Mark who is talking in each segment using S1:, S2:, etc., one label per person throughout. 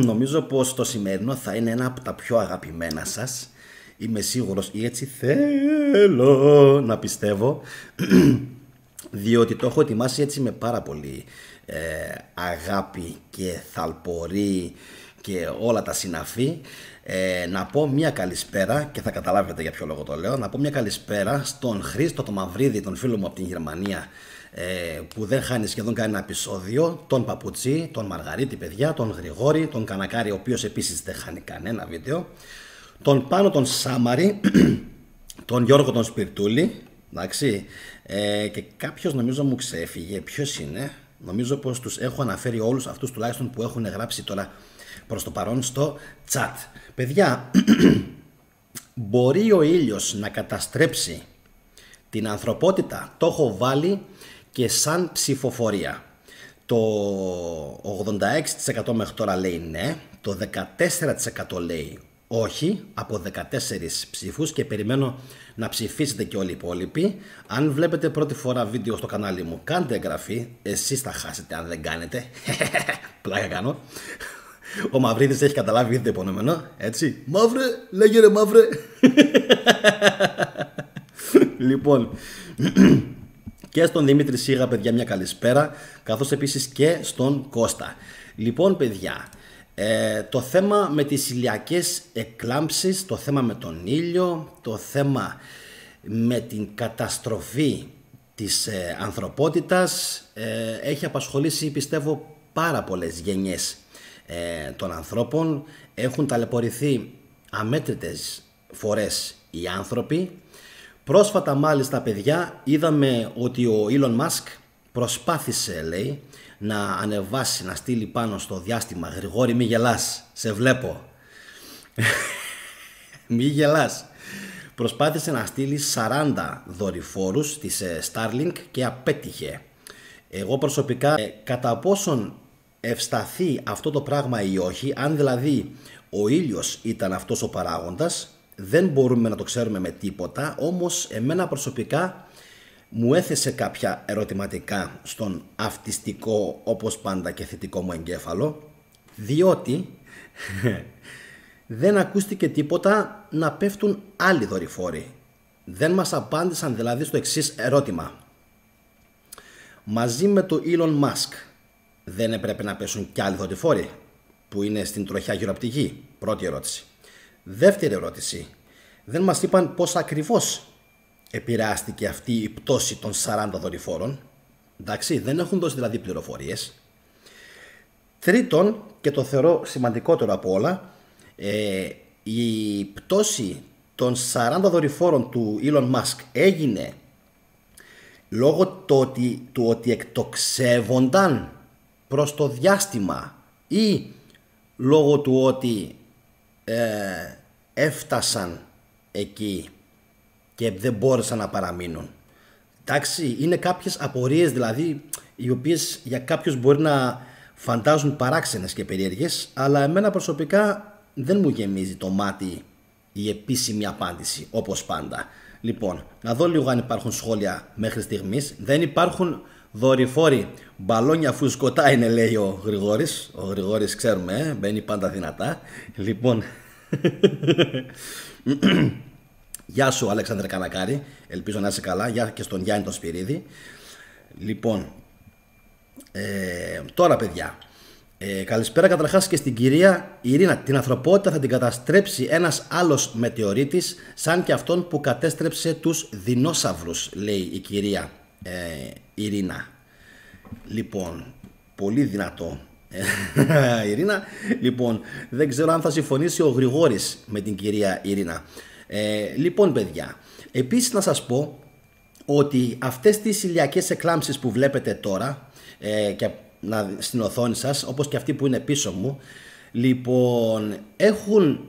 S1: Νομίζω πως το σημερινό θα είναι ένα από τα πιο αγαπημένα σας. Είμαι σίγουρος, ή έτσι θέλω να πιστεύω, διότι το έχω ετοιμάσει έτσι με πάρα πολύ αγάπη και θαλπορή και όλα τα συναφή. Να πω μια καλησπέρα, και θα καταλάβετε για ποιο λόγο το λέω. Να πω μια καλησπέρα στον Χρήστο το Μαυρίδη, τον φίλο μου από την Γερμανία, που δεν χάνει σχεδόν κανένα επεισόδιο, τον Παπουτσί, τον Μαργαρίτη παιδιά, τον Γρηγόρη, τον Κανακάρη, ο οποίος επίσης δεν χάνει κανένα βίντεο, τον Πάνο τον Σάμαρη, τον Γιώργο τον Σπιρτούλη, εντάξει, και κάποιος νομίζω μου ξέφυγε. Ποιος είναι? Νομίζω πως τους έχω αναφέρει όλους αυτούς τουλάχιστον που έχουν γράψει τώρα προς το παρόν στο chat. Παιδιά, μπορεί ο ήλιος να καταστρέψει την ανθρωπότητα? Το έχω βάλει και σαν ψηφοφορία. Το 86% μέχρι τώρα λέει ναι, το 14% λέει όχι, από 14 ψήφους, και περιμένω να ψηφίσετε και όλοι οι υπόλοιποι. Αν βλέπετε πρώτη φορά βίντεο στο κανάλι μου, κάντε εγγραφή, εσείς θα χάσετε αν δεν κάνετε. Πλάκα κάνω. Ο Μαυρίδης έχει καταλάβει ήδη το υπονομένο, έτσι. Μαύρε, λέγε ρε μαύρε. Λοιπόν, και στον Δημήτρη Σίγα παιδιά μια καλησπέρα, καθώς επίσης και στον Κώστα. Λοιπόν παιδιά, το θέμα με τις ηλιακές εκλάμψεις, το θέμα με τον ήλιο, το θέμα με την καταστροφή της ανθρωπότητας έχει απασχολήσει, πιστεύω, πάρα πολλές γενιές των ανθρώπων. Έχουν ταλαιπωρηθεί αμέτρητες φορές οι άνθρωποι. Πρόσφατα μάλιστα παιδιά είδαμε ότι ο Elon Musk προσπάθησε, λέει, να ανεβάσει, να στείλει πάνω στο διάστημα. Γρηγόρη μη γελάς, σε βλέπω. Μη γελάς. Προσπάθησε να στείλει 40 δορυφόρους της Starlink και απέτυχε. Εγώ προσωπικά κατά πόσον ευσταθεί αυτό το πράγμα ή όχι, αν δηλαδή ο ήλιος ήταν αυτός ο παράγοντας, δεν μπορούμε να το ξέρουμε με τίποτα. Όμως εμένα προσωπικά μου έθεσε κάποια ερωτηματικά στον αυτιστικό, όπως πάντα, και θετικό μου εγκέφαλο, διότι δεν ακούστηκε τίποτα να πέφτουν άλλοι δορυφόροι. Δεν μας απάντησαν δηλαδή στο εξής ερώτημα. Μαζί με το Elon Musk δεν έπρεπε να πέσουν κι άλλοι δορυφόροι που είναι στην τροχιά γύρω από τη γη? Πρώτη ερώτηση. Δεύτερη ερώτηση. Δεν μας είπαν πώς ακριβώς επηρεάστηκε αυτή η πτώση των 40 δορυφόρων. Εντάξει, δεν έχουν δώσει δηλαδή πληροφορίες. Τρίτον, και το θεωρώ σημαντικότερο από όλα, η πτώση των 40 δορυφόρων του Elon Musk έγινε λόγω του ότι εκτοξεύονταν προς το διάστημα, ή λόγω του ότι έφτασαν εκεί και δεν μπόρεσαν να παραμείνουν? Εντάξει, είναι κάποιες απορίες δηλαδή, οι οποίες για κάποιους μπορεί να φαντάζουν παράξενες και περίεργες, αλλά εμένα προσωπικά δεν μου γεμίζει το μάτι η επίσημη απάντηση, όπως πάντα. Λοιπόν, να δω λίγο αν υπάρχουν σχόλια μέχρι στιγμής. Δεν υπάρχουν δορυφόροι, μπαλόνια φουσκωτά είναι, λέει ο Γρηγόρης. Ο Γρηγόρης ξέρουμε, μπαίνει πάντα δυνατά. Λοιπόν, γεια σου Αλέξανδρε Κανακάρη, ελπίζω να είσαι καλά. Γεια και στον Γιάννη τον Σπυρίδη. Λοιπόν, τώρα παιδιά, καλησπέρα καταρχάς και στην κυρία Ειρήνα. Την ανθρωπότητα θα την καταστρέψει ένας άλλος μετεωρίτης, σαν και αυτόν που κατέστρεψε τους δεινόσαυρους, λέει η κυρία Ειρήνα. Λοιπόν, πολύ δυνατό, Ειρήνα. Λοιπόν, δεν ξέρω αν θα συμφωνήσει ο Γρηγόρης με την κυρία Ειρήνα. Λοιπόν παιδιά, επίσης να σας πω ότι αυτές τις ηλιακές εκλάμψεις που βλέπετε τώρα και στην οθόνη σας, όπως και αυτή που είναι πίσω μου, λοιπόν, έχουν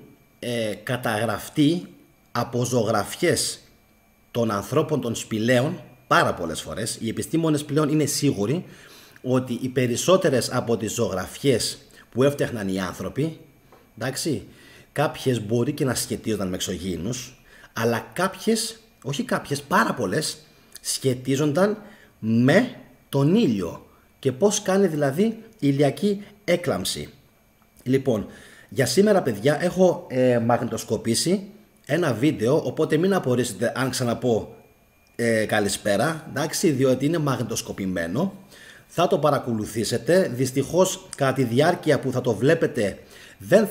S1: καταγραφτεί από ζωγραφιές των ανθρώπων των σπηλαίων πάρα πολλές φορές. Οι επιστήμονες πλέον είναι σίγουροι ότι οι περισσότερες από τις ζωγραφιές που έφτιαχναν οι άνθρωποι, εντάξει, κάποιες μπορεί και να σχετίζονταν με εξωγήινους, αλλά κάποιες, όχι κάποιες, πάρα πολλές σχετίζονταν με τον ήλιο και πώς κάνει δηλαδή ηλιακή έκλαμψη. Λοιπόν, για σήμερα παιδιά έχω μαγνητοσκοπήσει ένα βίντεο, οπότε μην απορρίσετε αν ξαναπώ καλησπέρα, εντάξει, διότι είναι μαγνητοσκοπημένο. Θα το παρακολουθήσετε. Δυστυχώς κατά τη διάρκεια που θα το βλέπετε δεν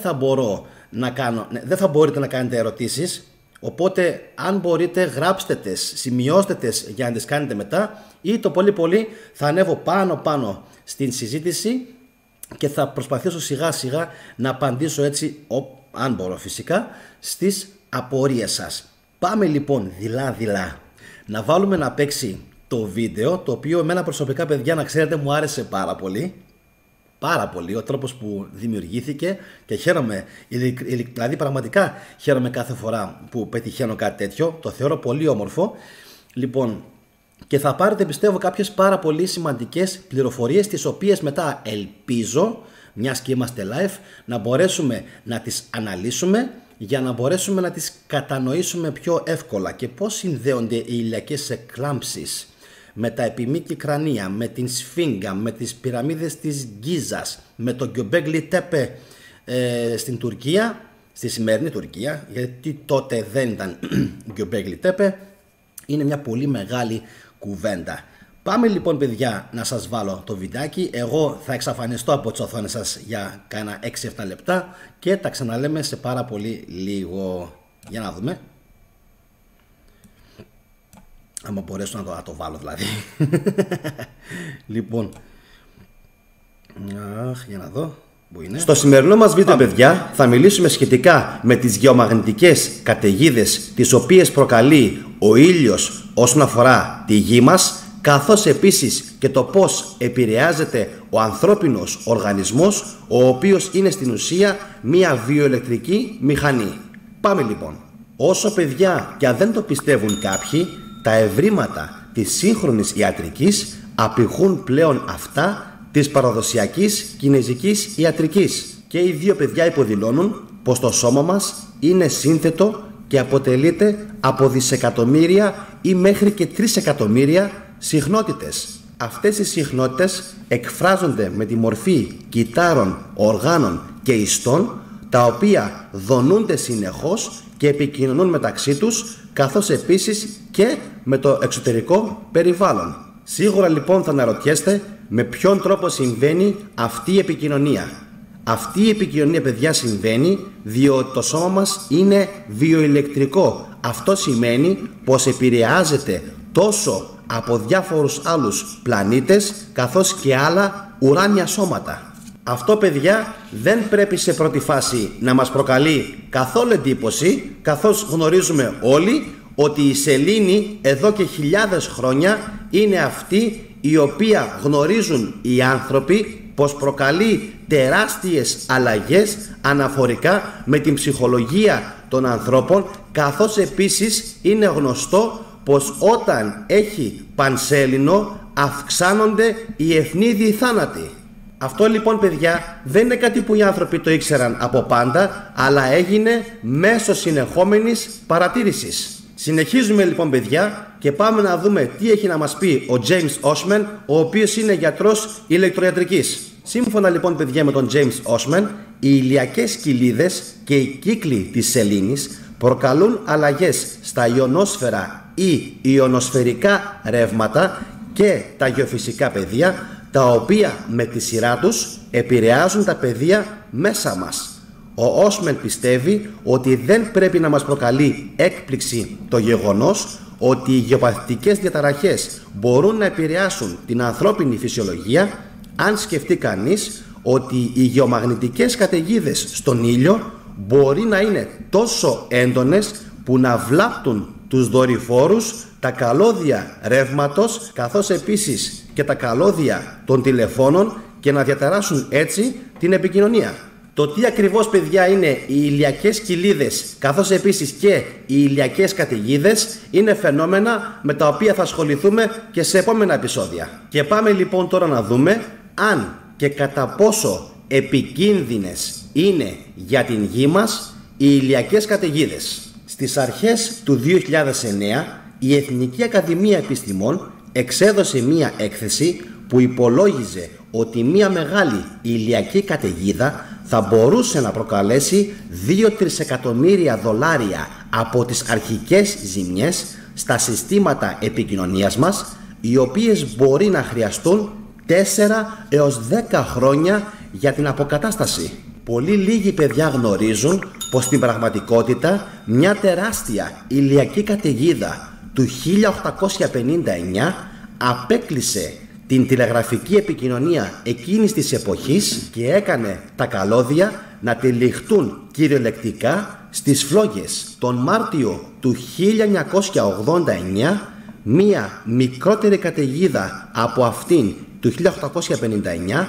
S1: θα μπορείτε να κάνετε ερωτήσεις. Οπότε αν μπορείτε γράψτε τες, σημειώστε τες για να τις κάνετε μετά, ή το πολύ πολύ θα ανέβω πάνω στην συζήτηση και θα προσπαθήσω σιγά σιγά να απαντήσω έτσι, αν μπορώ φυσικά, στις απορίες σας. Πάμε λοιπόν δειλά να βάλουμε να παίξει το βίντεο, το οποίο εμένα προσωπικά παιδιά να ξέρετε μου άρεσε πάρα πολύ ο τρόπος που δημιουργήθηκε και χαίρομαι, δηλαδή πραγματικά χαίρομαι κάθε φορά που πετυχαίνω κάτι τέτοιο, το θεωρώ πολύ όμορφο. Λοιπόν, και θα πάρετε πιστεύω κάποιες πάρα πολύ σημαντικές πληροφορίες, τις οποίες μετά ελπίζω, μιας και είμαστε live, να μπορέσουμε να τις αναλύσουμε για να μπορέσουμε να τις κατανοήσουμε πιο εύκολα και πώς συνδέονται οι ηλιακές εκκλάμψεις με τα επιμήκη κρανία, με την Σφίγγα, με τις πυραμίδες της Γκίζας, με το Göbekli Tepe στην Τουρκία, στη σημερινή Τουρκία, γιατί τότε δεν ήταν Göbekli Tepe. Είναι μια πολύ μεγάλη κουβέντα. Πάμε λοιπόν παιδιά να σας βάλω το βιντεάκι. Εγώ θα εξαφανιστώ από τις οθόνες σας για κάνα 6-7 λεπτά και τα ξαναλέμε σε πάρα πολύ λίγο. Για να δούμε. Άμα μπορέσω να το βάλω δηλαδή. Λοιπόν, για να δω. Στο σημερινό μας βίντεο παιδιά θα μιλήσουμε σχετικά με τις γεωμαγνητικές καταιγίδες τις οποίες προκαλεί ο ήλιος όσον αφορά τη γη μας, καθώς επίσης και το πώς επηρεάζεται ο ανθρώπινος οργανισμός, ο οποίος είναι στην ουσία μια βιοελεκτρική μηχανή. Πάμε λοιπόν. Όσο παιδιά και αν δεν το πιστεύουν κάποιοι, τα ευρήματα της σύγχρονης ιατρικής απηχούν πλέον αυτά της παραδοσιακής κινεζικής ιατρικής. Και οι δύο παιδιά υποδηλώνουν πως το σώμα μας είναι σύνθετο και αποτελείται από δισεκατομμύρια ή μέχρι και 3 εκατομμύρια συχνότητες. Αυτές οι συχνότητες εκφράζονται με τη μορφή κυτάρων, οργάνων και ιστών, τα οποία δονούνται συνεχώς και επικοινωνούν μεταξύ τους, καθώς επίσης και με το εξωτερικό περιβάλλον. Σίγουρα λοιπόν θα αναρωτιέστε με ποιον τρόπο συμβαίνει αυτή η επικοινωνία. Αυτή η επικοινωνία παιδιά συμβαίνει διότι το σώμα μας είναι βιοηλεκτρικό. Αυτό σημαίνει πως επηρεάζεται τόσο από διάφορους άλλους πλανήτες καθώς και άλλα ουράνια σώματα. Αυτό παιδιά δεν πρέπει σε πρώτη φάση να μας προκαλεί καθόλου εντύπωση, καθώς γνωρίζουμε όλοι ότι η σελήνη εδώ και χιλιάδες χρόνια είναι αυτή η οποία γνωρίζουν οι άνθρωποι πως προκαλεί τεράστιες αλλαγές αναφορικά με την ψυχολογία των ανθρώπων, καθώς επίσης είναι γνωστό πως όταν έχει πανσέλινο αυξάνονται οι ευνίδιοι θάνατοι. Αυτό λοιπόν παιδιά δεν είναι κάτι που οι άνθρωποι το ήξεραν από πάντα, αλλά έγινε μέσω συνεχόμενης παρατήρησης. Συνεχίζουμε λοιπόν παιδιά και πάμε να δούμε τι έχει να μας πει ο James Osman, ο οποίος είναι γιατρός ηλεκτροϊατρικής. Σύμφωνα λοιπόν παιδιά με τον James Osman, οι ηλιακές κοιλίδες και οι κύκλοι της σελήνης προκαλούν αλλαγές στα ιονόσφαιρα ή ιονοσφαιρικά ρεύματα και τα γεωφυσικά πεδία, τα οποία με τη σειρά τους επηρεάζουν τα πεδία μέσα μας. Ο Osman πιστεύει ότι δεν πρέπει να μας προκαλεί έκπληξη το γεγονός ότι οι γεωπαθητικές διαταραχές μπορούν να επηρεάσουν την ανθρώπινη φυσιολογία, αν σκεφτεί κανείς ότι οι γεωμαγνητικές καταιγίδες στον ήλιο μπορεί να είναι τόσο έντονες που να βλάπτουν τους δορυφόρους, τα καλώδια ρεύματος, καθώς επίσης και τα καλώδια των τηλεφώνων και να διαταράσσουν έτσι την επικοινωνία. Το τι ακριβώς παιδιά είναι οι ηλιακές κοιλίδες καθώς επίσης και οι ηλιακές καταιγίδες είναι φαινόμενα με τα οποία θα ασχοληθούμε και σε επόμενα επεισόδια. Και πάμε λοιπόν τώρα να δούμε αν και κατά πόσο επικίνδυνες είναι για την γη μας οι ηλιακές καταιγίδες. Στις αρχές του 2009 η Εθνική Ακαδημία Επιστημών εξέδωσε μία έκθεση που υπολόγιζε ότι μία μεγάλη ηλιακή καταιγίδα θα μπορούσε να προκαλέσει 2 τρισεκατομμύρια δολάρια από τις αρχικές ζημιές στα συστήματα επικοινωνίας μας, οι οποίες μπορεί να χρειαστούν 4 έως 10 χρόνια για την αποκατάσταση. Πολύ λίγοι παιδιά γνωρίζουν πως στην πραγματικότητα μια τεράστια ηλιακή καταιγίδα του 1859 απέκλεισε την τηλεγραφική επικοινωνία εκείνης της εποχής και έκανε τα καλώδια να τυλιχτούν κυριολεκτικά στις φλόγες. Τον Μάρτιο του 1989 μία μικρότερη καταιγίδα από αυτήν του 1859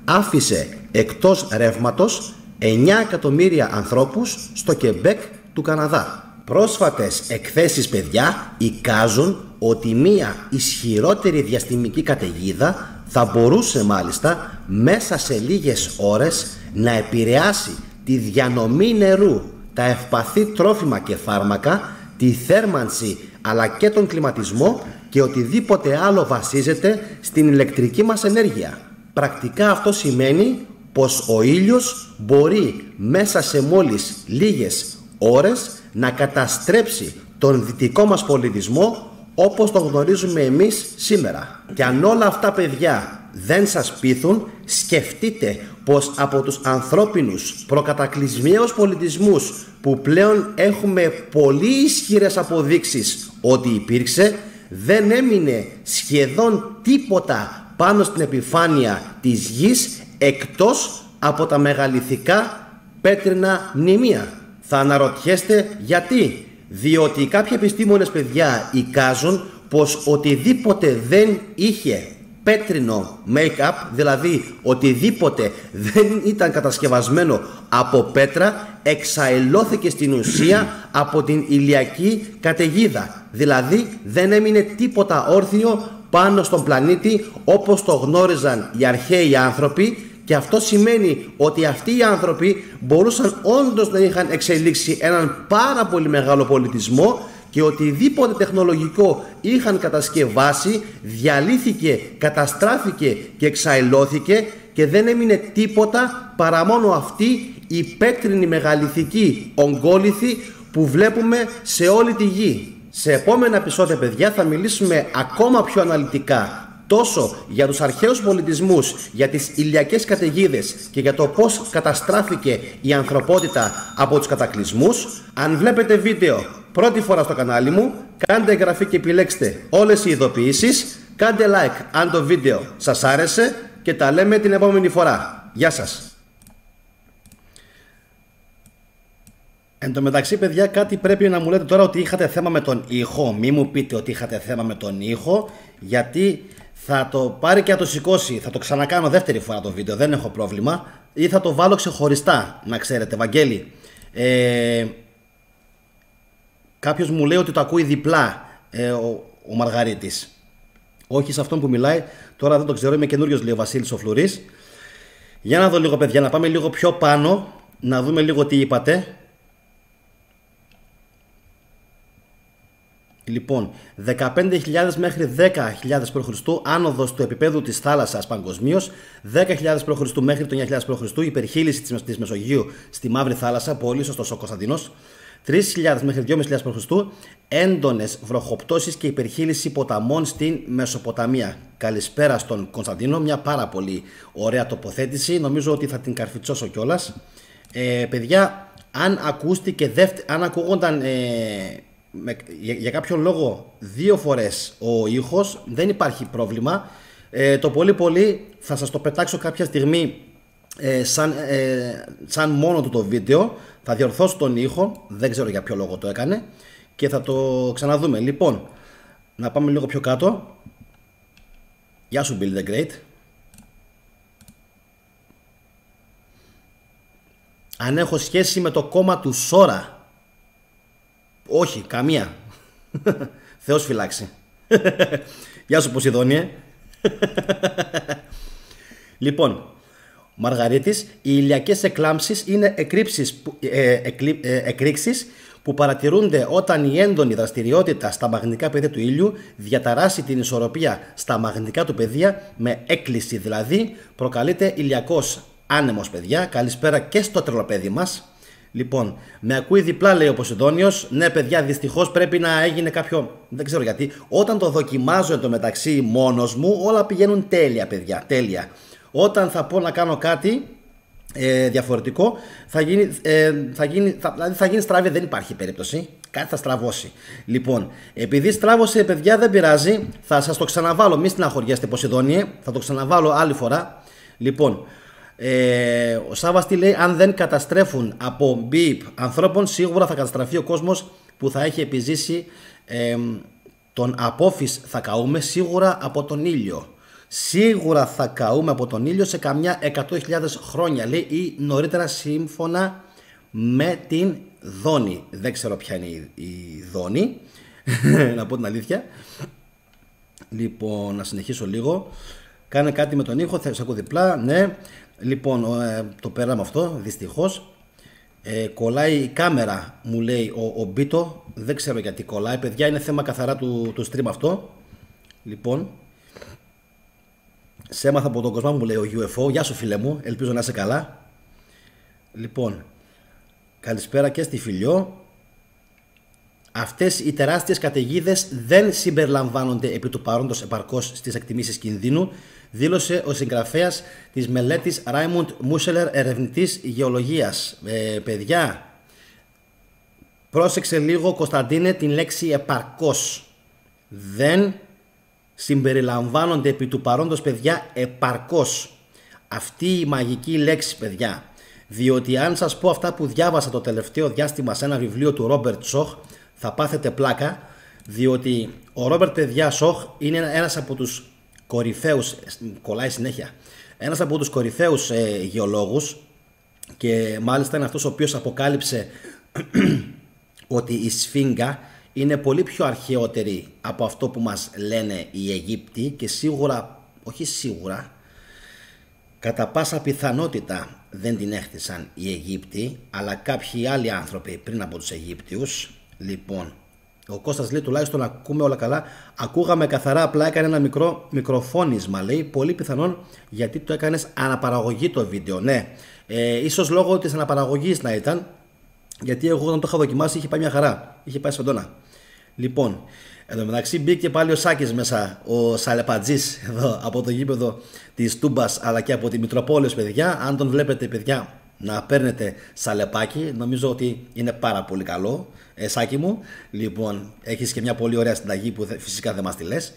S1: άφησε εκτός ρεύματος 9 εκατομμύρια ανθρώπους στο Κεμπέκ του Καναδά. Πρόσφατες εκθέσεις, παιδιά, εικάζουν ότι μία ισχυρότερη διαστημική καταιγίδα θα μπορούσε μάλιστα μέσα σε λίγες ώρες να επηρεάσει τη διανομή νερού, τα ευπαθή τρόφιμα και φάρμακα, τη θέρμανση αλλά και τον κλιματισμό και οτιδήποτε άλλο βασίζεται στην ηλεκτρική μας ενέργεια. Πρακτικά αυτό σημαίνει πως ο ήλιος μπορεί μέσα σε μόλις λίγες ώρες να καταστρέψει τον δυτικό μας πολιτισμό όπως τον γνωρίζουμε εμείς σήμερα. Και αν όλα αυτά, παιδιά, δεν σας πείθουν, σκεφτείτε πως από τους ανθρώπινους προκατακλυσμίους πολιτισμούς που πλέον έχουμε πολύ ισχυρές αποδείξεις ότι υπήρξε, δεν έμεινε σχεδόν τίποτα πάνω στην επιφάνεια της γης εκτός από τα μεγαλειθικά πέτρινα μνημεία. Θα αναρωτιέστε γιατί? Διότι κάποιοι επιστήμονες, παιδιά, εικάζουν πως οτιδήποτε δεν είχε πέτρινο make-up, δηλαδή οτιδήποτε δεν ήταν κατασκευασμένο από πέτρα, εξαελώθηκε στην ουσία από την ηλιακή καταιγίδα. Δηλαδή δεν έμεινε τίποτα όρθιο πάνω στον πλανήτη όπως το γνώριζαν οι αρχαίοι άνθρωποι, και αυτό σημαίνει ότι αυτοί οι άνθρωποι μπορούσαν όντως να είχαν εξελίξει έναν πάρα πολύ μεγάλο πολιτισμό και οτιδήποτε τεχνολογικό είχαν κατασκευάσει διαλύθηκε, καταστράφηκε και εξαελώθηκε και δεν έμεινε τίποτα παρά μόνο αυτή η πέτρινη μεγαλειθική ογκόληθη που βλέπουμε σε όλη τη γη. Σε επόμενα επεισόδια, παιδιά, θα μιλήσουμε ακόμα πιο αναλυτικά τόσο για τους αρχαίους πολιτισμούς, για τις ηλιακές καταιγίδες και για το πώς καταστράφηκε η ανθρωπότητα από τους κατακλυσμούς. Αν βλέπετε βίντεο πρώτη φορά στο κανάλι μου, κάντε εγγραφή και επιλέξτε όλες οι ειδοποιήσεις, κάντε like αν το βίντεο σας άρεσε και τα λέμε την επόμενη φορά. Γεια σας! Εν τω μεταξύ, παιδιά, κάτι πρέπει να μου λέτε τώρα, ότι είχατε θέμα με τον ήχο. Μη μου πείτε ότι είχατε θέμα με τον ήχο, γιατί θα το πάρει και θα το σηκώσει. Θα το ξανακάνω δεύτερη φορά το βίντεο, δεν έχω πρόβλημα. Ή θα το βάλω ξεχωριστά, να ξέρετε, Βαγγέλη. Κάποιος μου λέει ότι το ακούει διπλά ο Μαργαρίτης. Όχι σε αυτόν που μιλάει, τώρα δεν το ξέρω, είμαι καινούριος, λέει ο Βασίλης ο Φλουρής. Για να δω λίγο, παιδιά, να πάμε λίγο πιο πάνω, να δούμε λίγο τι είπατε. Λοιπόν, 15.000 μέχρι 10.000 π.Χ. άνοδος του επίπεδου της θάλασσας παγκοσμίως, 10.000 π.Χ. μέχρι το 9.000 π.Χ. υπερχείληση της Μεσογείου στη Μαύρη Θάλασσα, πολύ σωστός ο Κωνσταντίνος, 3.000 μέχρι 2.500 π.Χ. έντονες βροχοπτώσεις και υπερχείληση ποταμών στην Μεσοποταμία. Καλησπέρα στον Κωνσταντίνο, μια πάρα πολύ ωραία τοποθέτηση, νομίζω ότι θα την καρφιτσώσω κιόλας. Παιδιά, αν ακούγονταν για κάποιον λόγο 2 φορές ο ήχος, δεν υπάρχει πρόβλημα. Το πολύ θα σας το πετάξω κάποια στιγμή σαν μόνο του το βίντεο. Θα διορθώσω τον ήχο, δεν ξέρω για ποιο λόγο το έκανε και θα το ξαναδούμε. Λοιπόν, να πάμε λίγο πιο κάτω. Γεια σου, Bill the Great. Αν έχω σχέση με το κόμμα του Σόρα? Όχι, καμία. Θεός φυλάξει. Γεια σου, Ποσειδόνιε. Λοιπόν, Μαργαρίτης, οι ηλιακές εκλάμψεις είναι εκρήξεις που παρατηρούνται όταν η έντονη δραστηριότητα στα μαγνητικά πεδία του ήλιου διαταράσει την ισορροπία στα μαγνητικά του πεδία με έκκληση, δηλαδή προκαλείται ηλιακός άνεμος, παιδιά. Καλησπέρα και στο τρελοπέδι μας. Λοιπόν, με ακούει διπλά, λέει ο Ποσειδόνιος. Ναι, παιδιά, δυστυχώς πρέπει να έγινε κάποιο. Δεν ξέρω γιατί. Όταν το δοκιμάζω εντωμεταξύ μόνος μου, όλα πηγαίνουν τέλεια, παιδιά. Τέλεια. Όταν θα πω να κάνω κάτι διαφορετικό, θα γίνει στραβή, δεν υπάρχει περίπτωση. Κάτι θα στραβώσει. Λοιπόν, επειδή στράβωσε, παιδιά, δεν πειράζει. Θα σας το ξαναβάλω. Μη στεναχωριέστε, Ποσειδόνιε. Θα το ξαναβάλω άλλη φορά. Λοιπόν, ο Σάββας τι λέει? Αν δεν καταστρέφουν από μπιπ ανθρώπων, σίγουρα θα καταστραφεί ο κόσμος που θα έχει επιζήσει τον απόφυς. Θα καούμε σίγουρα από τον ήλιο. Σίγουρα θα καούμε από τον ήλιο σε καμιά 100.000 χρόνια, λέει, ή νωρίτερα, σύμφωνα με την Δόνη. Δεν ξέρω ποια είναι η Δόνη, να πω την αλήθεια. Λοιπόν, να συνεχίσω λίγο. Κάνε κάτι με τον ήχο, θα ακούω διπλά, ναι. Λοιπόν, το πέραμε αυτό, δυστυχώς. Κολλάει η κάμερα, μου λέει ο Μπίτο. Δεν ξέρω γιατί κολλάει, παιδιά, είναι θέμα καθαρά του stream αυτό. Λοιπόν, σε έμαθα από τον Κοσμά, μου λέει ο UFO. Γεια σου, φίλε μου, ελπίζω να είσαι καλά. Λοιπόν, καλησπέρα και στη Φιλιό. Αυτές οι τεράστιες καταιγίδες δεν συμπεριλαμβάνονται επί του παρόντος επαρκώς στις εκτιμήσεις κινδύνου, δήλωσε ο συγγραφέας της μελέτης Ράιμουντ Μούσελερ, ερευνητής γεωλογίας. Παιδιά, πρόσεξε λίγο, Κωνσταντίνε, την λέξη επαρκώς. Δεν συμπεριλαμβάνονται επί του παρόντος, παιδιά, επαρκώς. Αυτή η μαγική λέξη, παιδιά. Διότι αν σας πω αυτά που διάβασα το τελευταίο διάστημα σε ένα βιβλίο του Ρόμπερτ Σοχ, θα πάθετε πλάκα, διότι ο Ρόμπερτ, παιδιά, Σοχ είναι ένας από τους κορυφαίους, κολλάει συνέχεια, ένας από τους κορυφαίους γεωλόγους, και μάλιστα είναι αυτός ο οποίος αποκάλυψε ότι η Σφίγγα είναι πολύ πιο αρχαιότερη από αυτό που μας λένε οι Αιγύπτιοι, και σίγουρα, όχι σίγουρα, κατά πάσα πιθανότητα δεν την έχτισαν οι Αιγύπτιοι, αλλά κάποιοι άλλοι άνθρωποι πριν από τους Αιγύπτιους. Λοιπόν, ο Κώστας λέει τουλάχιστον ακούμε όλα καλά. Ακούγαμε καθαρά, απλά έκανε ένα μικρό μικροφώνισμα, λέει. Πολύ πιθανόν γιατί το έκανες αναπαραγωγή το βίντεο. Ναι, ίσως λόγω της αναπαραγωγής να ήταν, γιατί εγώ όταν το είχα δοκιμάσει είχε πάει μια χαρά. Είχε πάει σφεντόνα. Λοιπόν, εν τω μεταξύ μπήκε πάλι ο Σάκης μέσα, ο Σαλεπατζής εδώ από το γήπεδο της Τούμπας, αλλά και από τη Μητροπόλεως, παιδιά. Αν τον βλέπετε, παιδιά, να παίρνετε σαλεπάκι, νομίζω ότι είναι πάρα πολύ καλό, Σάκη μου. Λοιπόν, έχεις και μια πολύ ωραία συνταγή που φυσικά δεν μας τη λες.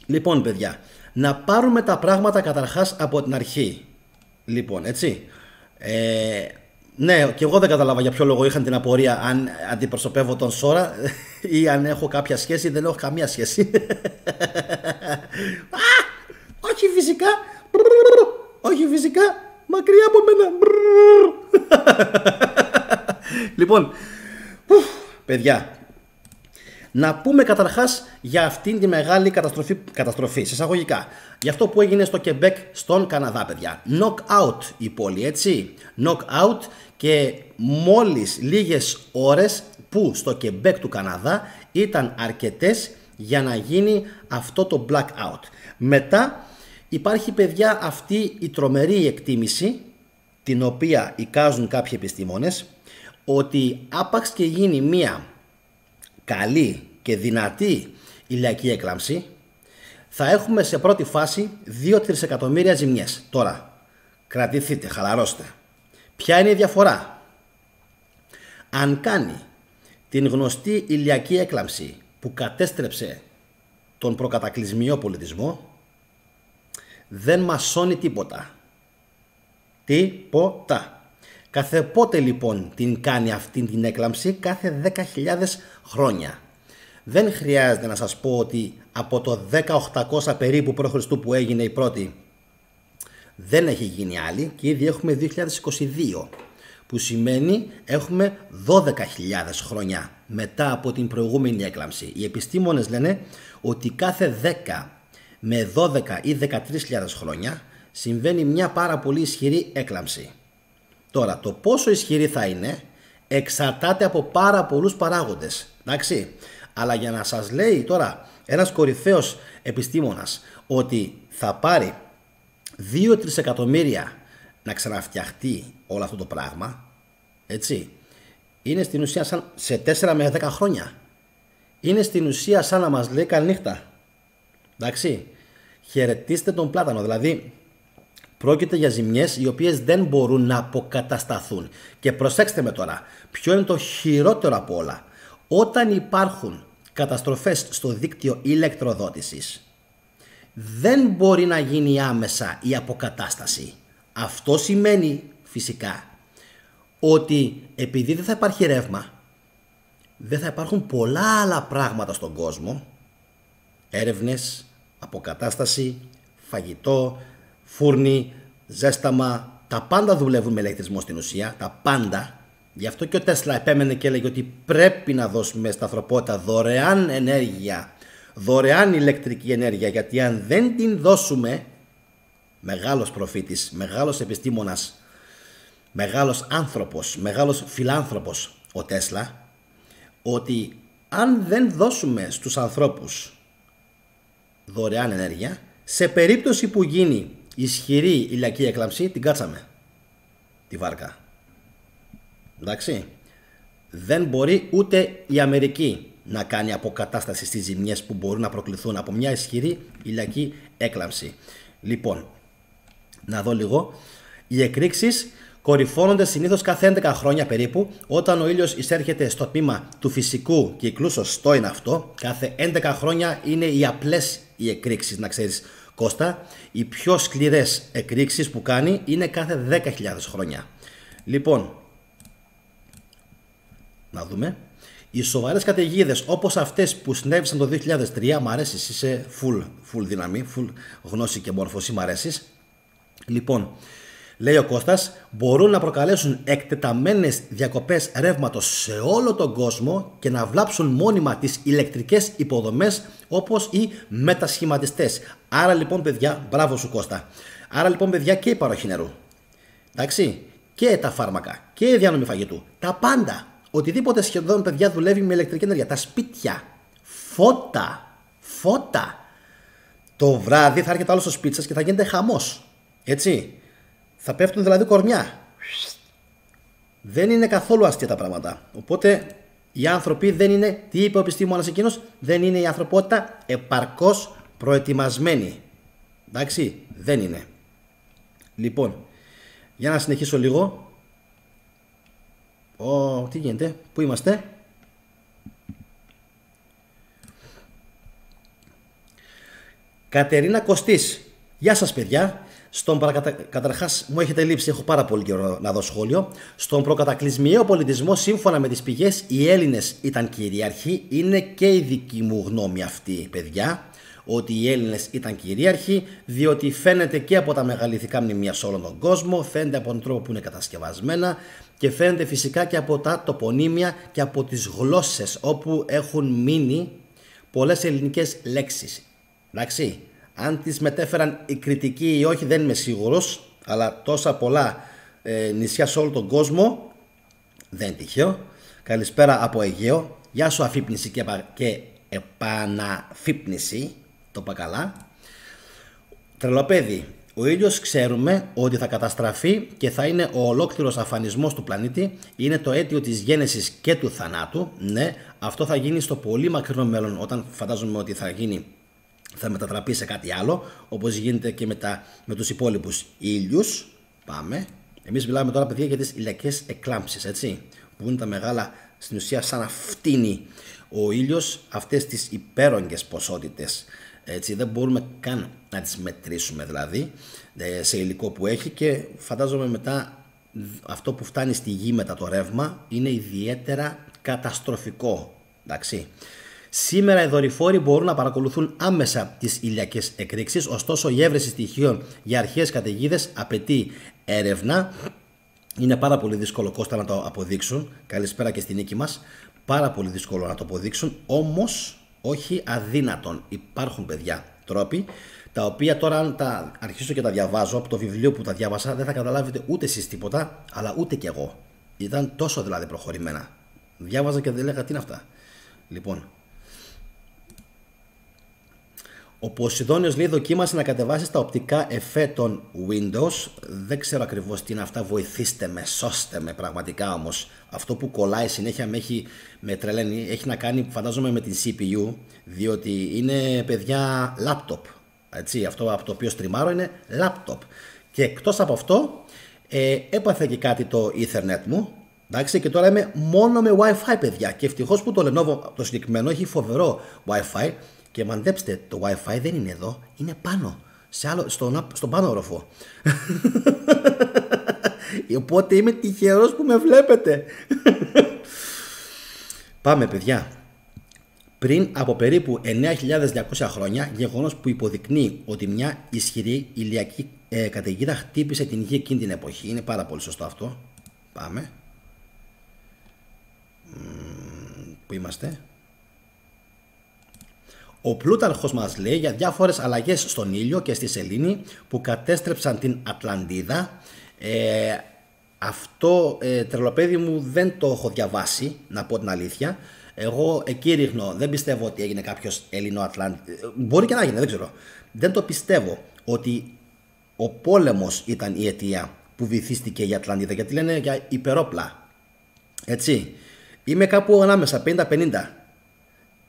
S1: Λοιπόν, παιδιά, να πάρουμε τα πράγματα καταρχάς από την αρχή. Λοιπόν, έτσι. Ναι, και εγώ δεν κατάλαβα για ποιο λόγο είχαν την απορία αν αντιπροσωπεύω τον Σόρα ή αν έχω κάποια σχέση. Δεν έχω καμία σχέση. Όχι φυσικά. Όχι φυσικά. Μακριά από μένα. Λοιπόν, παιδιά, να πούμε καταρχάς για αυτήν τη μεγάλη καταστροφή, σε εισαγωγικά, για αυτό που έγινε στο Κεμπέκ στον Καναδά, παιδιά. Knockout η πόλη, έτσι. Knockout, και μόλις λίγες ώρες που στο Κεμπέκ του Καναδά ήταν αρκετές για να γίνει αυτό το blackout. Μετά υπάρχει, παιδιά, αυτή η τρομερή εκτίμηση, την οποία εικάζουν κάποιοι επιστήμονες, ότι άπαξ και γίνει μία καλή και δυνατή ηλιακή έκλαμψη, θα έχουμε σε πρώτη φάση 2-3 εκατομμύρια ζημιές. Τώρα, κρατηθείτε, χαλαρώστε. Ποια είναι η διαφορά? Αν κάνει την γνωστή ηλιακή έκλαμψη που κατέστρεψε τον προκατακλυσμιό πολιτισμό, δεν μας σώνει τίποτα. Τίποτα. Κάθε πότε λοιπόν την κάνει αυτή την έκλαμψη? Κάθε 10.000 χρόνια. Δεν χρειάζεται να σας πω ότι από το 1800 περίπου π.Χ. που έγινε η πρώτη, δεν έχει γίνει άλλη, και ήδη έχουμε 2022, που σημαίνει έχουμε 12.000 χρόνια μετά από την προηγούμενη έκλαμψη. Οι επιστήμονες λένε ότι κάθε 10 με 12 ή 13.000 χρόνια συμβαίνει μια πάρα πολύ ισχυρή έκλαμψη. Τώρα, το πόσο ισχυρή θα είναι εξαρτάται από πάρα πολλούς παράγοντες, εντάξει. Αλλά για να σας λέει τώρα ένας κορυφαίος επιστήμονας ότι θα πάρει 2-3 εκατομμύρια να ξαναφτιαχτεί όλο αυτό το πράγμα, έτσι, είναι στην ουσία σαν σε 4 με 10 χρόνια. Είναι στην ουσία σαν να μας λέει καληνύχτα. Εντάξει, χαιρετίστε τον πλάτανο. Δηλαδή, πρόκειται για ζημιές οι οποίες δεν μπορούν να αποκατασταθούν. Και προσέξτε με τώρα, ποιο είναι το χειρότερο από όλα. Όταν υπάρχουν καταστροφές στο δίκτυο ηλεκτροδότησης, δεν μπορεί να γίνει άμεσα η αποκατάσταση. Αυτό σημαίνει φυσικά ότι επειδή δεν θα υπάρχει ρεύμα, δεν θα υπάρχουν πολλά άλλα πράγματα στον κόσμο, έρευνες, αποκατάσταση, φαγητό, φούρνη, ζέσταμα, τα πάντα δουλεύουν με ηλεκτρισμό στην ουσία, τα πάντα. Γι' αυτό και ο Τέσλα επέμενε και έλεγε ότι πρέπει να δώσουμε στα ανθρωπότητα δωρεάν ενέργεια, δωρεάν ηλεκτρική ενέργεια, γιατί αν δεν την δώσουμε, μεγάλος προφήτης, μεγάλος επιστήμονας, μεγάλος άνθρωπος, μεγάλος φιλάνθρωπος ο Τέσλα, ότι αν δεν δώσουμε στους ανθρώπους δωρεάν ενέργεια, σε περίπτωση που γίνει ισχυρή ηλιακή έκλαμψη, την κάτσαμε τη βάρκα. Εντάξει, δεν μπορεί ούτε η Αμερική να κάνει αποκατάσταση στις ζημιές που μπορούν να προκληθούν από μια ισχυρή ηλιακή έκλαμψη. Λοιπόν, να δω λίγο. Οι εκρήξεις κορυφώνονται συνήθως κάθε 11 χρόνια περίπου, όταν ο ήλιος εισέρχεται στο τμήμα του φυσικού κύκλου. Σωστό είναι αυτό. Κάθε 11 χρόνια είναι οι απλές οι εκρήξεις, να ξέρεις, Κώστα. Οι πιο σκληρές εκρήξεις που κάνει είναι κάθε 10.000 χρόνια. Λοιπόν, να δούμε. Οι σοβαρές καταιγίδες όπως αυτές που συνέβησαν το 2003, μ' αρέσεις, είσαι full δύναμη, full γνώση και μόρφωση, μ' αρέσεις. Λοιπόν, λέει ο Κώστας, μπορούν να προκαλέσουν εκτεταμένες διακοπές ρεύματος σε όλο τον κόσμο και να βλάψουν μόνιμα τις ηλεκτρικές υποδομές όπως οι μετασχηματιστές. Άρα λοιπόν, παιδιά, μπράβο σου Κώστα. Άρα λοιπόν, παιδιά, και η παροχή νερού, εντάξει, και τα φάρμακα και η διανομή φαγητού, τα πάντα, οτιδήποτε σχεδόν, παιδιά, δουλεύει με ηλεκτρική ενέργεια. Τα σπίτια, φώτα. Το βράδυ θα έρχεται άλλο στο σπίτι σας και θα γίνεται χαμός, έτσι. Θα πέφτουν δηλαδή κορμιά. Δεν είναι καθόλου αστεία τα πράγματα. Οπότε οι άνθρωποι δεν είναι, τι είπε ο επιστήμονας εκείνος, δεν είναι η ανθρωπότητα επαρκώς προετοιμασμένη. Εντάξει, δεν είναι. Λοιπόν, για να συνεχίσω λίγο. Τι γίνεται, πού είμαστε? Κατερίνα Κωστής. Γεια σας, παιδιά. Καταρχάς, μου έχετε λείψει, έχω πάρα πολύ καιρό να δω σχόλιο. Στον προκατακλυσμιαίο πολιτισμό, σύμφωνα με τις πηγές, οι Έλληνες ήταν κυρίαρχοι. Είναι και η δική μου γνώμη αυτή, παιδιά, ότι οι Έλληνες ήταν κυρίαρχοι, διότι φαίνεται και από τα μεγαλειθικά μνημεία σε όλον τον κόσμο, φαίνεται από τον τρόπο που είναι κατασκευασμένα και φαίνεται φυσικά και από τα τοπονύμια και από τις γλώσσες όπου έχουν μείνει πολλές ελληνικές λέξεις. Εντάξει. Αν τις μετέφεραν οι κριτικοί ή όχι, δεν είμαι σίγουρος, αλλά τόσα πολλά νησιά σε όλο τον κόσμο δεν είναι τυχαίο. Καλησπέρα από Αιγαίο. Γεια σου αφύπνιση και επαναφύπνιση. Το είπα καλά. Τρελοπέδι. Ο ήλιος ξέρουμε ότι θα καταστραφεί και θα είναι ο ολόκληρος αφανισμός του πλανήτη. Είναι το αίτιο της γένεσης και του θανάτου. Ναι, αυτό θα γίνει στο πολύ μακρινό μέλλον, όταν φαντάζομαι ότι θα μετατραπεί σε κάτι άλλο, όπως γίνεται και με τους υπόλοιπους ήλιους. Πάμε. Εμείς μιλάμε τώρα, παιδιά, για τις ηλιακές εκλάμψεις, έτσι, που είναι τα μεγάλα, στην ουσία σαν να φτύνει ο ήλιος αυτές τις υπέρογγες ποσότητες. Έτσι, δεν μπορούμε καν να τις μετρήσουμε, δηλαδή, σε υλικό που έχει, και φαντάζομαι μετά αυτό που φτάνει στη γη μετά το ρεύμα είναι ιδιαίτερα καταστροφικό. Εντάξει. Σήμερα οι δορυφόροι μπορούν να παρακολουθούν άμεσα τις ηλιακές εκρήξεις, ωστόσο η έβρεση στοιχείων για αρχαίες καταιγίδες απαιτεί έρευνα. Είναι πάρα πολύ δύσκολο, Κώστα, να το αποδείξουν. Καλησπέρα και στη Νίκη μας. Πάρα πολύ δύσκολο να το αποδείξουν, όμως όχι αδύνατον. Υπάρχουν, παιδιά, τρόποι, τα οποία τώρα, αν τα αρχίσω και τα διαβάζω από το βιβλίο που τα διάβασα, δεν θα καταλάβετε ούτε εσείς τίποτα, αλλά ούτε κι εγώ. Ήταν τόσο δηλαδή προχωρημένα. Διάβαζα και δεν έλεγα τι είναι αυτά. Λοιπόν, Ο Ποσειδώνιος λέει δοκίμασε να κατεβάσει τα οπτικά εφέ των Windows. Δεν ξέρω ακριβώς τι είναι αυτά, βοηθήστε με, σώστε με πραγματικά όμως. Αυτό που κολλάει συνέχεια με τρελαίνει, έχει να κάνει φαντάζομαι με την CPU, διότι είναι παιδιά laptop. Έτσι, αυτό από το οποίο στριμάρω είναι laptop. Και εκτός από αυτό έπαθε και κάτι το Ethernet μου. Εντάξει, και τώρα είμαι μόνο με Wi-Fi παιδιά. Και ευτυχώς που το Lenovo το συγκεκριμένο έχει φοβερό Wi-Fi. Και μαντέψτε, το Wi-Fi δεν είναι εδώ, είναι πάνω, στον πάνω όροφο. Οπότε είμαι τυχερός που με βλέπετε. Πάμε παιδιά. Πριν από περίπου 9.200 χρόνια, γεγονός που υποδεικνύει ότι μια ισχυρή ηλιακή καταιγίδα χτύπησε την γη εκείνη την εποχή. Είναι πάρα πολύ σωστό αυτό. Πάμε. Πού είμαστε? Ο Πλούταρχος μας λέει για διάφορες αλλαγές στον ήλιο και στη σελήνη που κατέστρεψαν την Ατλαντίδα. Αυτό τρελοπαίδι μου δεν το έχω διαβάσει, να πω την αλήθεια. Εγώ εκεί ρίχνω, δεν πιστεύω ότι έγινε κάποιος Ελληνοατλαντής. Μπορεί και να έγινε, δεν ξέρω. Δεν το πιστεύω ότι ο πόλεμος ήταν η αιτία που βυθίστηκε η Ατλαντίδα, γιατί λένε για υπερόπλα. Έτσι. Είμαι κάπου ανάμεσα, 50-50.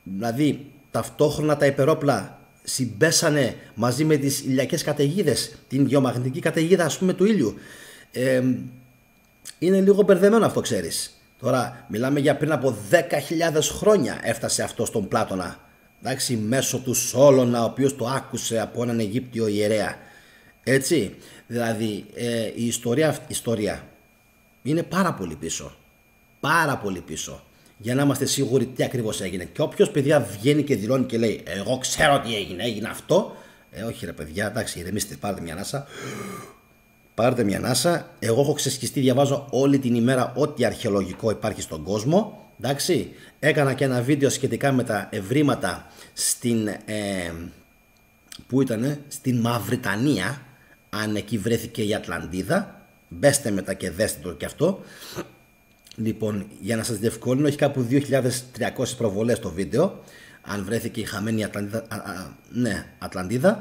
S1: Δηλαδή, ταυτόχρονα τα υπερόπλα συμπέσανε μαζί με τις ηλιακές καταιγίδες, την γεωμαγνητική καταιγίδα ας πούμε του ήλιου. Είναι λίγο μπερδεμένο αυτό, ξέρεις. Τώρα μιλάμε για πριν από 10.000 χρόνια έφτασε αυτό στον Πλάτωνα. Εντάξει, μέσω του Σόλωνα, ο οποίος το άκουσε από έναν Αιγύπτιο ιερέα. Έτσι, δηλαδή η ιστορία είναι πάρα πολύ πίσω. Πάρα πολύ πίσω. Για να είμαστε σίγουροι τι ακριβώς έγινε. Και όποιος παιδιά βγαίνει και δηλώνει και λέει εγώ ξέρω τι έγινε, έγινε αυτό. Όχι ρε παιδιά, εντάξει, ηρεμήστε, πάρτε μια ανάσα. Πάρτε μια ανάσα. Εγώ έχω ξεσκιστεί, διαβάζω όλη την ημέρα ό,τι αρχαιολογικό υπάρχει στον κόσμο. Εντάξει, έκανα και ένα βίντεο σχετικά με τα ευρήματα στην, που ήτανε, στην Μαυριτανία. Αν εκεί βρέθηκε η Ατλαντίδα. Μπέστε μετά και δέστε το και αυτό. Λοιπόν, για να σας διευκολύνω, έχει κάπου 2.300 προβολές το βίντεο. Αν βρέθηκε η χαμένη Ατλαντίδα.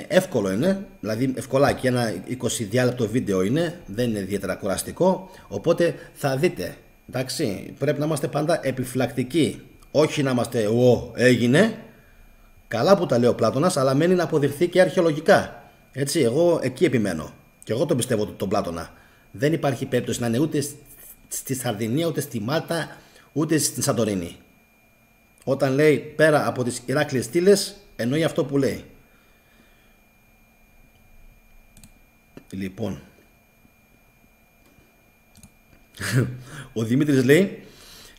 S1: Εύκολο είναι, δηλαδή ευκολάκι, ένα 20 διάλεπτο βίντεο είναι, δεν είναι ιδιαίτερα κουραστικό. Οπότε θα δείτε, εντάξει, πρέπει να είμαστε πάντα επιφυλακτικοί. Όχι να είμαστε, έγινε. Καλά που τα λέει ο Πλάτωνας, αλλά μένει να αποδειχθεί και αρχαιολογικά. Έτσι, εγώ εκεί επιμένω. Και εγώ τον πιστεύω τον Πλάτωνα. Δεν υπάρχει περίπτωση να είναι ούτε στη Σαρδινία, ούτε στη Μάλτα, ούτε στην Σαντορίνη. Όταν λέει πέρα από τις Ηράκλειες στήλες, εννοεί αυτό που λέει. Λοιπόν, ο Δημήτρης λέει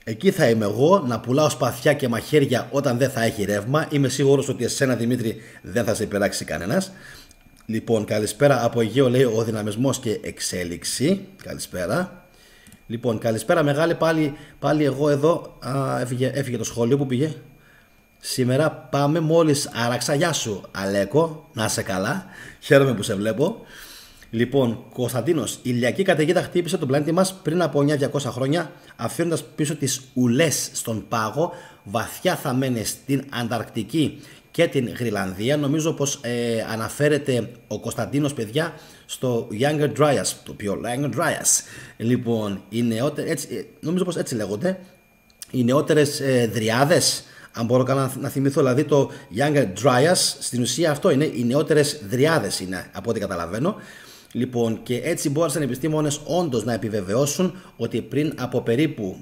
S1: εκεί θα είμαι εγώ να πουλάω σπαθιά και μαχαίρια όταν δεν θα έχει ρεύμα. Είμαι σίγουρος ότι εσένα Δημήτρη δεν θα σε υπεράξει κανένας. Λοιπόν, καλησπέρα από Αιγαίο, λέει ο δυναμισμός και εξέλιξη. Καλησπέρα. Λοιπόν, καλησπέρα μεγάλη, πάλι εγώ εδώ. Έφυγε το σχολείο, που πήγε. Σήμερα πάμε, μόλις άραξα. Γεια σου Αλέκο, να είσαι καλά. Χαίρομαι που σε βλέπω. Λοιπόν, Κωνσταντίνος, η ηλιακή καταιγίδα χτύπησε τον πλανήτη μας πριν από 9.200 χρόνια, αφήνοντας πίσω τις ουλές στον πάγο, βαθιά θαμμένες στην Ανταρκτική και την Γρυλανδία. Νομίζω πως αναφέρεται ο Κωνσταντίνος, παιδιά, στο Younger Dryas, το οποίο Younger Dryas. Λοιπόν, νομίζω πως έτσι λέγονται, οι νεότερες δριάδες, αν μπορώ καλά να θυμηθώ, δηλαδή το Younger Dryas, στην ουσία αυτό είναι, οι νεότερες δριάδες είναι, από ό,τι καταλαβαίνω. Λοιπόν, και έτσι μπόρεσαν οι επιστήμονες όντως να επιβεβαιώσουν ότι πριν από περίπου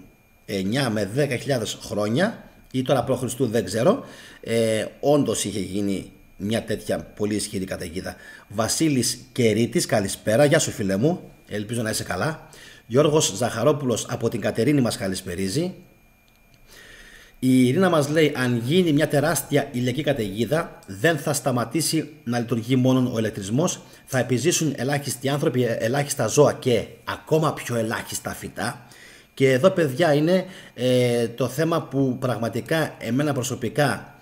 S1: 9 με 10.000 χρόνια, ή τώρα π.Χ. δεν ξέρω, όντως είχε γίνει μια τέτοια πολύ ισχυρή καταιγίδα. Βασίλης Κερίτης, καλησπέρα, γεια σου φίλε μου, ελπίζω να είσαι καλά. Γιώργος Ζαχαρόπουλος από την Κατερίνη μας καλησπερίζει. Η Ειρήνα μας λέει, αν γίνει μια τεράστια ηλιακή καταιγίδα, δεν θα σταματήσει να λειτουργεί μόνο ο ηλεκτρισμός, θα επιζήσουν ελάχιστοι άνθρωποι, ελάχιστα ζώα και ακόμα πιο ελάχιστα φυτά. Και εδώ παιδιά είναι το θέμα που πραγματικά εμένα προσωπικά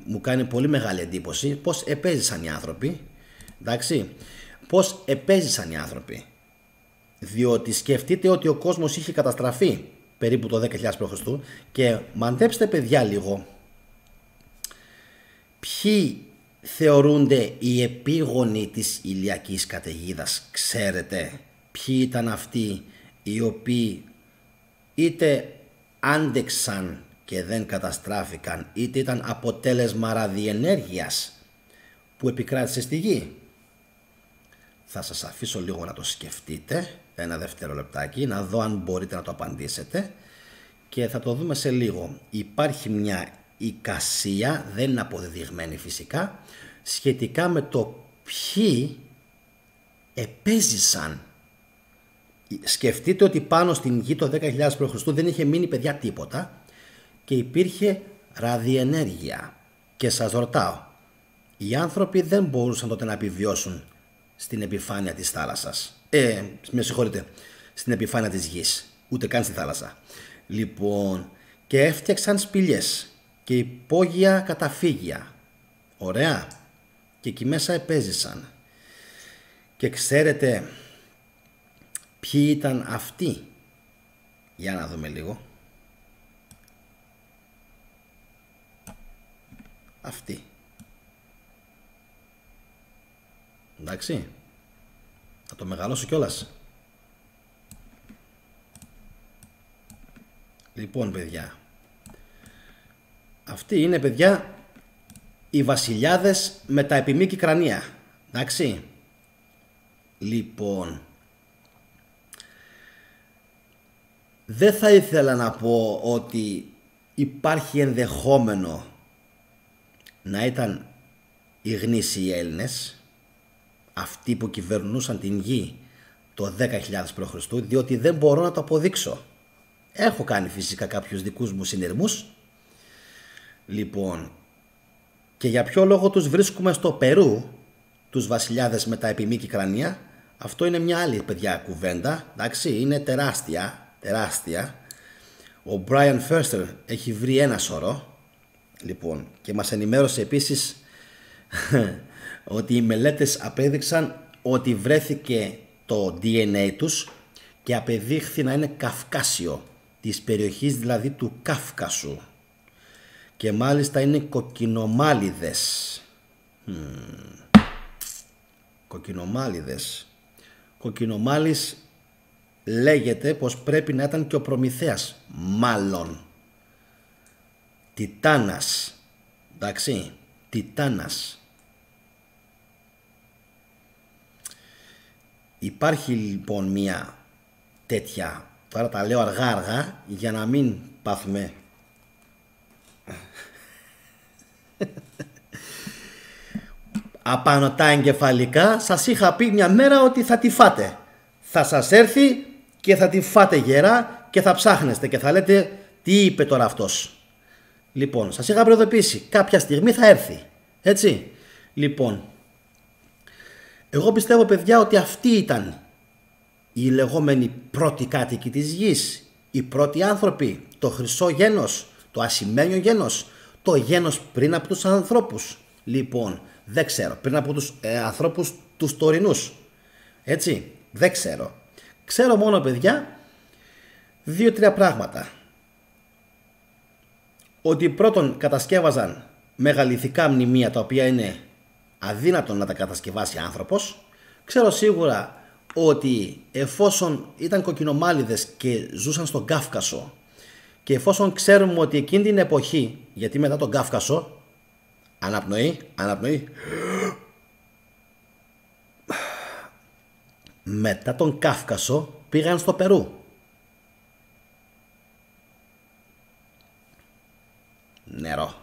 S1: μου κάνει πολύ μεγάλη εντύπωση, πώς επέζησαν οι άνθρωποι, εντάξει, πώς επέζησαν οι άνθρωποι. Διότι σκεφτείτε ότι ο κόσμος είχε καταστραφεί περίπου το 10.000 π.Χ. και μαντέψτε παιδιά λίγο, Ποιοι θεωρούνται οι επίγονοι της ηλιακής καταιγίδας? Ξέρετε ποιοι ήταν αυτοί οι οποίοι είτε άντεξαν και δεν καταστράφηκαν, είτε ήταν αποτέλεσμα ραδιενέργειας που επικράτησε στη γη? Θα σας αφήσω λίγο να το σκεφτείτε, ένα δευτερολεπτάκι, να δω αν μπορείτε να το απαντήσετε και θα το δούμε σε λίγο. Υπάρχει μια εικασία, δεν είναι αποδεδειγμένη φυσικά, σχετικά με το ποιοι επέζησαν. Σκεφτείτε ότι πάνω στην γη το 10.000 π.Χ. δεν είχε μείνει, παιδιά, τίποτα και υπήρχε ραδιενέργεια. Και σας ρωτάω, οι άνθρωποι δεν μπορούσαν τότε να επιβιώσουν στην επιφάνεια της θάλασσας. Με συγχωρείτε, στην επιφάνεια της γης, ούτε καν στη θάλασσα. Λοιπόν, και έφτιαξαν σπηλιές και υπόγεια καταφύγια. Ωραία. Και εκεί μέσα επέζησαν. Και ξέρετε ποιοι ήταν αυτοί? Για να δούμε λίγο. Αυτοί. Εντάξει. Θα το μεγαλώσω κιόλας. Λοιπόν, παιδιά, αυτοί είναι, παιδιά, οι βασιλιάδες με τα επιμήκη κρανία. Εντάξει. Λοιπόν, δεν θα ήθελα να πω ότι υπάρχει ενδεχόμενο να ήταν οι γνήσιοι Έλληνες, αυτοί που κυβερνούσαν την γη το 10.000 π.Χ., διότι δεν μπορώ να το αποδείξω. Έχω κάνει φυσικά κάποιους δικούς μου συνειρμούς. Λοιπόν, και για ποιο λόγο τους βρίσκουμε στο Περού, τους βασιλιάδες με τα επιμήκη κρανία? Αυτό είναι μια άλλη, παιδιά, κουβέντα. Εντάξει, είναι τεράστια, τεράστια. Ο Brian Foerster έχει βρει ένα σωρό. Λοιπόν, και μας ενημέρωσε επίσης ότι οι μελέτες απέδειξαν ότι βρέθηκε το DNA τους και απεδείχθη να είναι καυκάσιο, της περιοχής δηλαδή του Κάφκασου, και μάλιστα είναι κοκκινομάλιδες. Κοκκινομάλιδες. Κοκκινομάλης λέγεται πως πρέπει να ήταν και ο Προμηθέας, μάλλον. Τιτάνας. Εντάξει, Τιτάνας. Υπάρχει λοιπόν μια τέτοια, τώρα τα λέω αργά αργά για να μην πάθουμε απανωτά εγκεφαλικά. Σας είχα πει μια μέρα ότι θα τη φάτε. Θα σας έρθει και θα τη φάτε γερά και θα ψάχνεστε και θα λέτε τι είπε τώρα αυτός. Λοιπόν, σας είχα προειδοποιήσει, κάποια στιγμή θα έρθει. Έτσι. Λοιπόν, εγώ πιστεύω, παιδιά, ότι αυτοί ήταν οι λεγόμενοι πρώτοι κάτοικοι της γης, οι πρώτοι άνθρωποι, το χρυσό γένος, το ασημένιο γένος, το γένος πριν από τους ανθρώπους. Λοιπόν, δεν ξέρω, πριν από τους ανθρώπους τους τωρινούς. Έτσι, δεν ξέρω. Ξέρω μόνο, παιδιά, 2-3 πράγματα. Ότι πρώτον κατασκεύαζαν μεγαλειθικά μνημεία, τα οποία είναι αδύνατον να τα κατασκευάσει άνθρωπος. Ξέρω σίγουρα ότι εφόσον ήταν κοκκινομάλιδες και ζούσαν στον Κάφκασο, και εφόσον ξέρουμε ότι εκείνη την εποχή, γιατί μετά τον Κάφκασο, αναπνοή, μετά τον Κάφκασο πήγαν στο Περού. Νερό.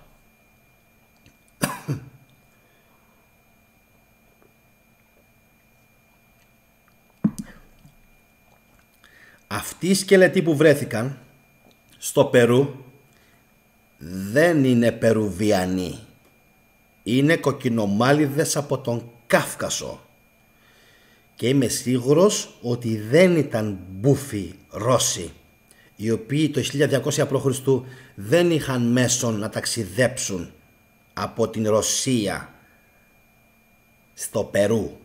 S1: Αυτοί οι σκελετοί που βρέθηκαν στο Περού δεν είναι Περουβιανοί. Είναι κοκκινομάλιδες από τον Κάφκασο. Και είμαι σίγουρος ότι δεν ήταν μπούφοι Ρώσοι, οι οποίοι το 1200 π.Χ. δεν είχαν μέσον να ταξιδέψουν από την Ρωσία στο Περού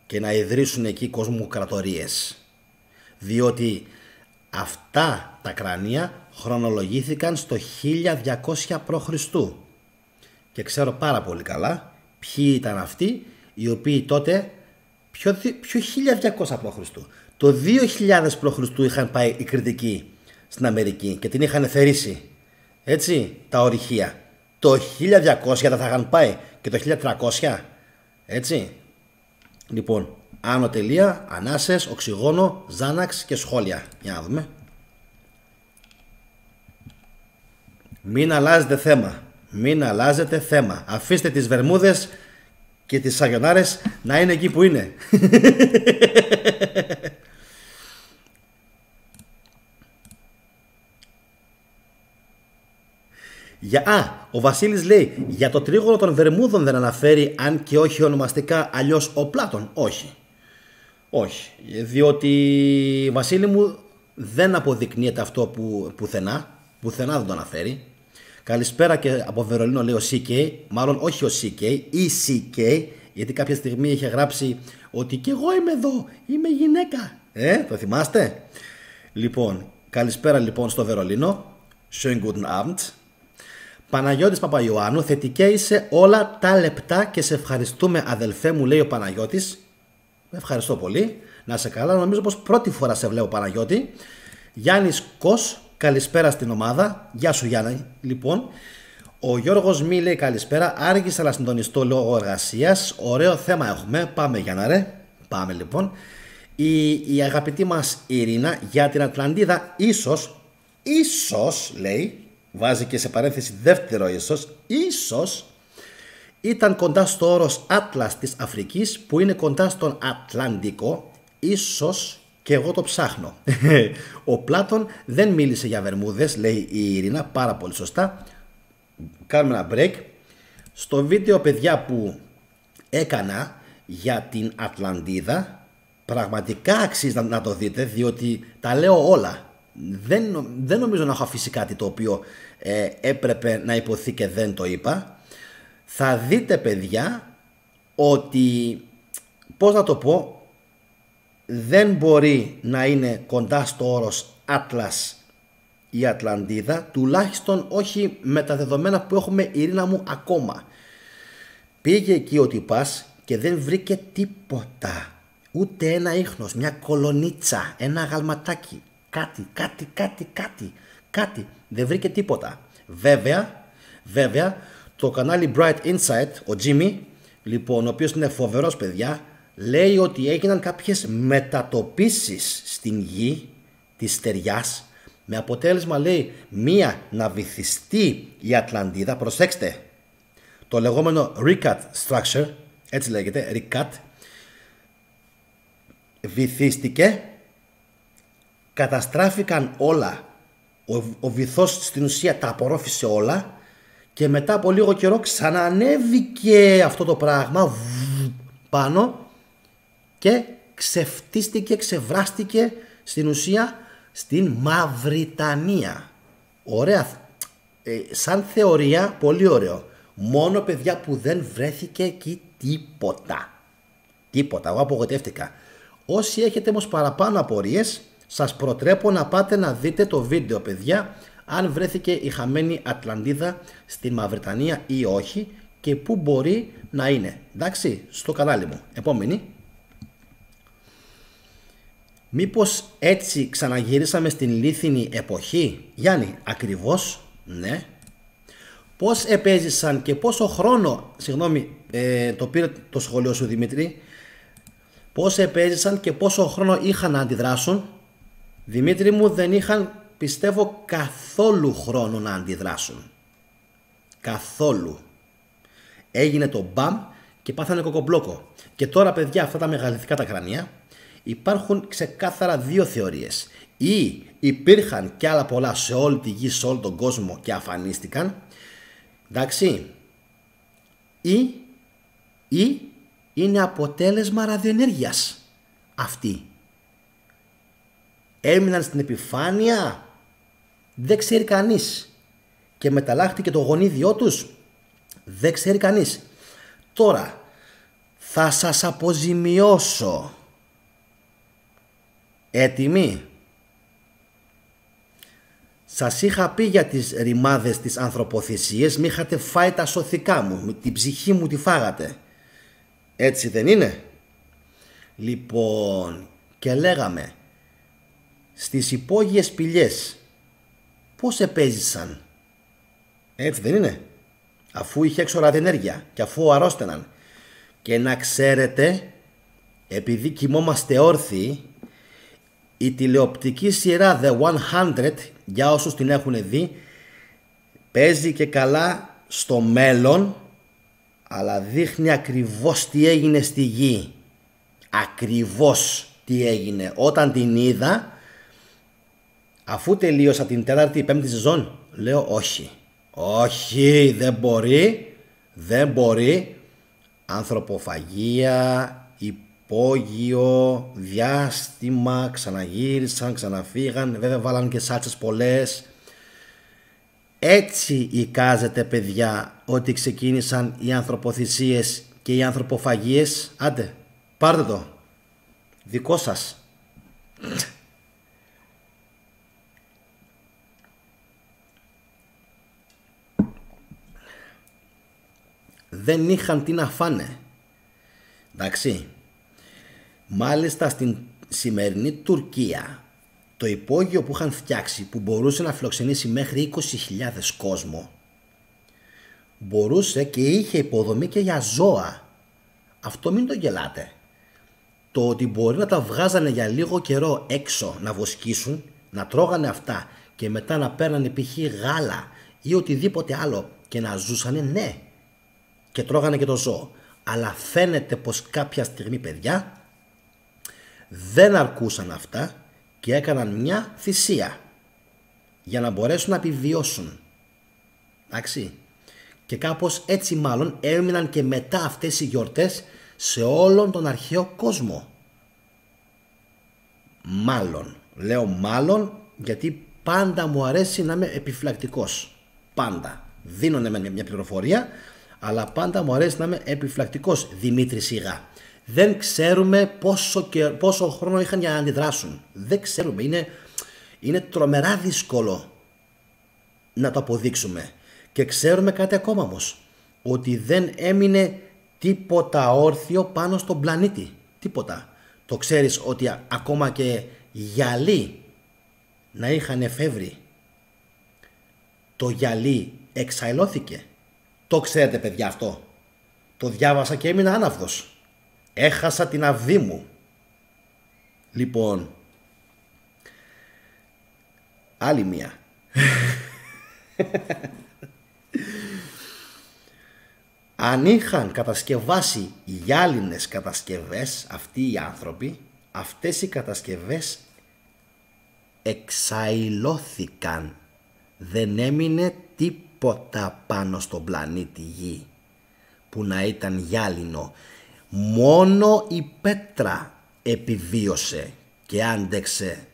S1: και να ιδρύσουν εκεί κοσμοκρατορίες. Διότι αυτά τα κρανία χρονολογήθηκαν στο 1200 π.Χ. και ξέρω πάρα πολύ καλά ποιοι ήταν αυτοί οι οποίοι τότε, ποιο 1200 π.Χ. Το 2000 π.Χ. είχαν πάει οι κριτικοί στην Αμερική και την είχαν θερήσει, έτσι, τα ορυχεία. Το 1200 δεν θα είχαν πάει και το 1300, έτσι. Λοιπόν, άνω τελεία, ανάσες, οξυγόνο, Ζάναξ και σχόλια. Για να δούμε. Μην αλλάζετε θέμα. Μην αλλάζετε θέμα. Αφήστε τις βερμούδες και τις σαγιονάρες να είναι εκεί που είναι. Ο Βασίλης λέει, για το τρίγωνο των Βερμούδων δεν αναφέρει, αν και όχι ονομαστικά, αλλιώς ο Πλάτων. Όχι. Όχι. Διότι, Βασίλη μου, δεν αποδεικνύεται αυτό που πουθενά δεν το αναφέρει. Καλησπέρα και από Βερολίνο, λέει ο CK. Μάλλον όχι ο CK, η CK, γιατί κάποια στιγμή είχε γράψει ότι και εγώ είμαι εδώ, είμαι γυναίκα. Το θυμάστε? Λοιπόν, καλησπέρα λοιπόν στο Βερολίνο. Schönen guten Abend. Παναγιώτης Παπαϊωάννου, θετικέ είσαι όλα τα λεπτά και σε ευχαριστούμε, αδελφέ μου, λέει ο Παναγιώτης. Ευχαριστώ πολύ. Να σε καλά, νομίζω πως πρώτη φορά σε βλέπω, Παναγιώτη. Γιάννης Κος, καλησπέρα στην ομάδα. Γεια σου, Γιάννη. Λοιπόν, ο Γιώργος Μη λέει καλησπέρα. Άργησα να συντονιστώ λόγω εργασίας. Ωραίο θέμα έχουμε. Πάμε, Γιάννα, ρε. Πάμε λοιπόν. Η αγαπητή μας Ειρήνα για την Ατλαντίδα, ίσως λέει, βάζει και σε παρένθεση δεύτερο ίσως ήταν κοντά στο όρος Άτλας της Αφρικής, που είναι κοντά στον Ατλαντικό. Ίσως και εγώ το ψάχνω. Ο Πλάτων δεν μίλησε για βερμούδες, λέει η Ειρήνα, πάρα πολύ σωστά. Κάνουμε ένα break. Στο βίντεο, παιδιά, που έκανα για την Ατλαντίδα, πραγματικά αξίζει να το δείτε, διότι τα λέω όλα. Δεν νομίζω να έχω αφήσει κάτι το οποίο έπρεπε να υποθεί και δεν το είπα. Θα δείτε, παιδιά, ότι, πώς να το πω, δεν μπορεί να είναι κοντά στο όρος Άτλας η Ατλαντίδα, τουλάχιστον όχι με τα δεδομένα που έχουμε, Ειρήνα μου, ακόμα. Πήγε εκεί ο τυπάς και δεν βρήκε τίποτα. Ούτε ένα ίχνος, μια κολονίτσα, ένα γαλματάκι. Κάτι. Δεν βρήκε τίποτα. Βέβαια, το κανάλι Bright Insight, ο Jimmy, λοιπόν, ο οποίος είναι φοβερός, παιδιά, λέει ότι έγιναν κάποιες μετατοπίσεις στην γη της στεριάς, με αποτέλεσμα, λέει, μία να βυθιστεί η Ατλαντίδα. Προσέξτε, το λεγόμενο Ricat Structure, έτσι λέγεται, Ricat, βυθίστηκε, καταστράφηκαν όλα, ο βυθός στην ουσία τα απορρόφησε όλα και μετά από λίγο καιρό ξανανέβηκε αυτό το πράγμα πάνω και ξεβράστηκε στην ουσία στην Μαυριτανία. Ωραία, σαν θεωρία πολύ ωραίο. Μόνο, παιδιά, που δεν βρέθηκε εκεί τίποτα, εγώ απογοητεύτηκα. Όσοι έχετε όμως παραπάνω απορίες, σας προτρέπω να πάτε να δείτε το βίντεο, παιδιά, αν βρέθηκε η χαμένη Ατλαντίδα στην Μαυριτανία ή όχι και πού μπορεί να είναι. Εντάξει, στο κανάλι μου. Επόμενη. Μήπως έτσι ξαναγυρίσαμε στην λίθινη εποχή? Γιάννη, ακριβώς, ναι. Πώς επέζησαν και πόσο χρόνο, συγγνώμη, το πήρε το σχολείο σου, Δημήτρη, πώς επέζησαν και πόσο χρόνο είχαν να αντιδράσουν? Δημήτρη μου, δεν είχαν, πιστεύω, καθόλου χρόνο να αντιδράσουν. Καθόλου. Έγινε το μπαμ και πάθανε κοκομπλόκο. Και τώρα, παιδιά, αυτά τα μεγαλυθικά τα κρανία, υπάρχουν ξεκάθαρα δύο θεωρίες. Ή υπήρχαν κι άλλα πολλά σε όλη τη γη, σε όλο τον κόσμο και αφανίστηκαν. Εντάξει. Ή είναι αποτέλεσμα ραδιοενέργειας αυτοί. Έμειναν στην επιφάνεια, δεν ξέρει κανείς, και μεταλλάχτηκε το γονίδιό τους, δεν ξέρει κανείς. Τώρα θα σας αποζημιώσω. Έτοιμοι? Σας είχα πει για τις ρημάδες της ανθρωποθυσίες, μη είχατε φάει τα σωθικά μου, με την ψυχή μου τη φάγατε. Έτσι δεν είναι? Λοιπόν, και λέγαμε, στις υπόγειες σπηλιές πώς επέζησαν? Έτσι δεν είναι? Αφού είχε έξω ραδιενέργεια και αφού αρρώστεναν. Και να ξέρετε, επειδή κοιμόμαστε όρθιοι, η τηλεοπτική σειρά The 100, για όσους την έχουν δει, παίζει και καλά στο μέλλον, αλλά δείχνει ακριβώς τι έγινε στη γη. Ακριβώς τι έγινε. Όταν την είδα, αφού τελείωσα την 4η ή 5η σεζόν, λέω όχι. Όχι, δεν μπορεί. Ανθρωποφαγία, υπόγειο, διάστημα, ξαναγύρισαν, ξαναφύγαν, βέβαια βάλαν και σάλτσες πολλές. Έτσι εικάζεται, παιδιά, ότι ξεκίνησαν οι ανθρωποθυσίες και οι ανθρωποφαγίες. Άντε, πάρτε το, δικό σας. Δεν είχαν τι να φάνε. Εντάξει. Μάλιστα στην σημερινή Τουρκία, το υπόγειο που είχαν φτιάξει, που μπορούσε να φιλοξενήσει μέχρι 20.000 κόσμο, μπορούσε και είχε υποδομή και για ζώα. Αυτό μην το γελάτε. Το ότι μπορεί να τα βγάζανε για λίγο καιρό έξω να βοσκήσουν, να τρώγανε αυτά και μετά να παίρνανε π.χ. γάλα ή οτιδήποτε άλλο και να ζούσανε, ναι, και τρώγανε και το ζώο. Αλλά φαίνεται πως κάποια στιγμή, παιδιά, δεν αρκούσαν αυτά και έκαναν μια θυσία για να μπορέσουν να επιβιώσουν. Εντάξει. Και κάπως έτσι μάλλον έμειναν και μετά αυτές οι γιορτές σε όλον τον αρχαίο κόσμο. Μάλλον. Λέω μάλλον γιατί πάντα μου αρέσει να είμαι επιφυλακτικός. Πάντα. Δίνω μια πληροφορία, αλλά πάντα μου αρέσει να είμαι επιφυλακτικός, Δημήτρη Σιγά. Δεν ξέρουμε πόσο χρόνο είχαν για να αντιδράσουν. Δεν ξέρουμε. Είναι τρομερά δύσκολο να το αποδείξουμε. Και ξέρουμε κάτι ακόμα όμως. Ότι δεν έμεινε τίποτα όρθιο πάνω στον πλανήτη. Τίποτα. Το ξέρεις ότι ακόμα και γυαλί να είχαν εφεύρει, το γυαλί εξαϊλώθηκε. Το ξέρετε, παιδιά, αυτό? Το διάβασα και έμεινα άναυδος. Έχασα την αυγή μου. Λοιπόν, άλλη μία. Αν είχαν κατασκευάσει γυάλινες κατασκευές αυτοί οι άνθρωποι, αυτές οι κατασκευές εξαϊλώθηκαν. Δεν έμεινε τίποτα πάνω στον πλανήτη Γη που να ήταν γυάλινο. Μόνο η πέτρα επιβίωσε και άντεξε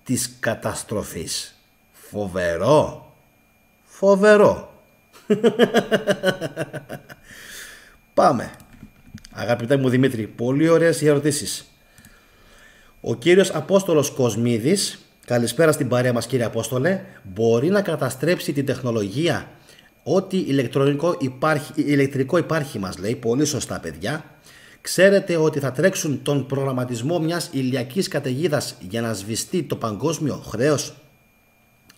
S1: της καταστροφής. Φοβερό. Φοβερό. Πάμε. Αγαπητέ μου Δημήτρη, πολύ ωραίες οι ερωτήσεις. Ο κύριος Απόστολος Κοσμίδης, καλησπέρα στην παρέα μας κύριε Απόστολε, μπορεί να καταστρέψει την τεχνολογία? Ό,τι ηλεκτρικό υπάρχει μας λέει, πολύ σωστά παιδιά. Ξέρετε ότι θα τρέξουν τον προγραμματισμό μιας ηλιακής καταιγίδας για να σβηστεί το παγκόσμιο χρέος?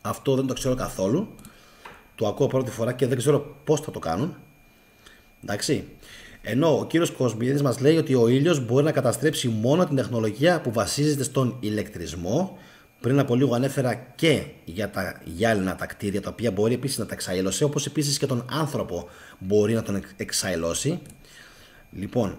S1: Αυτό δεν το ξέρω καθόλου. Το ακούω πρώτη φορά και δεν ξέρω πώς θα το κάνουν. Εντάξει. Ενώ ο κύριος Κοσμίδης μας λέει ότι ο ήλιος μπορεί να καταστρέψει μόνο την τεχνολογία που βασίζεται στον ηλεκτρισμό. Πριν από λίγο ανέφερα και για τα γυάλινα τα κτίρια, τα οποία μπορεί επίσης να τα εξαϊλώσει, όπως επίσης και τον άνθρωπο μπορεί να τον εξαϊλώσει. Λοιπόν,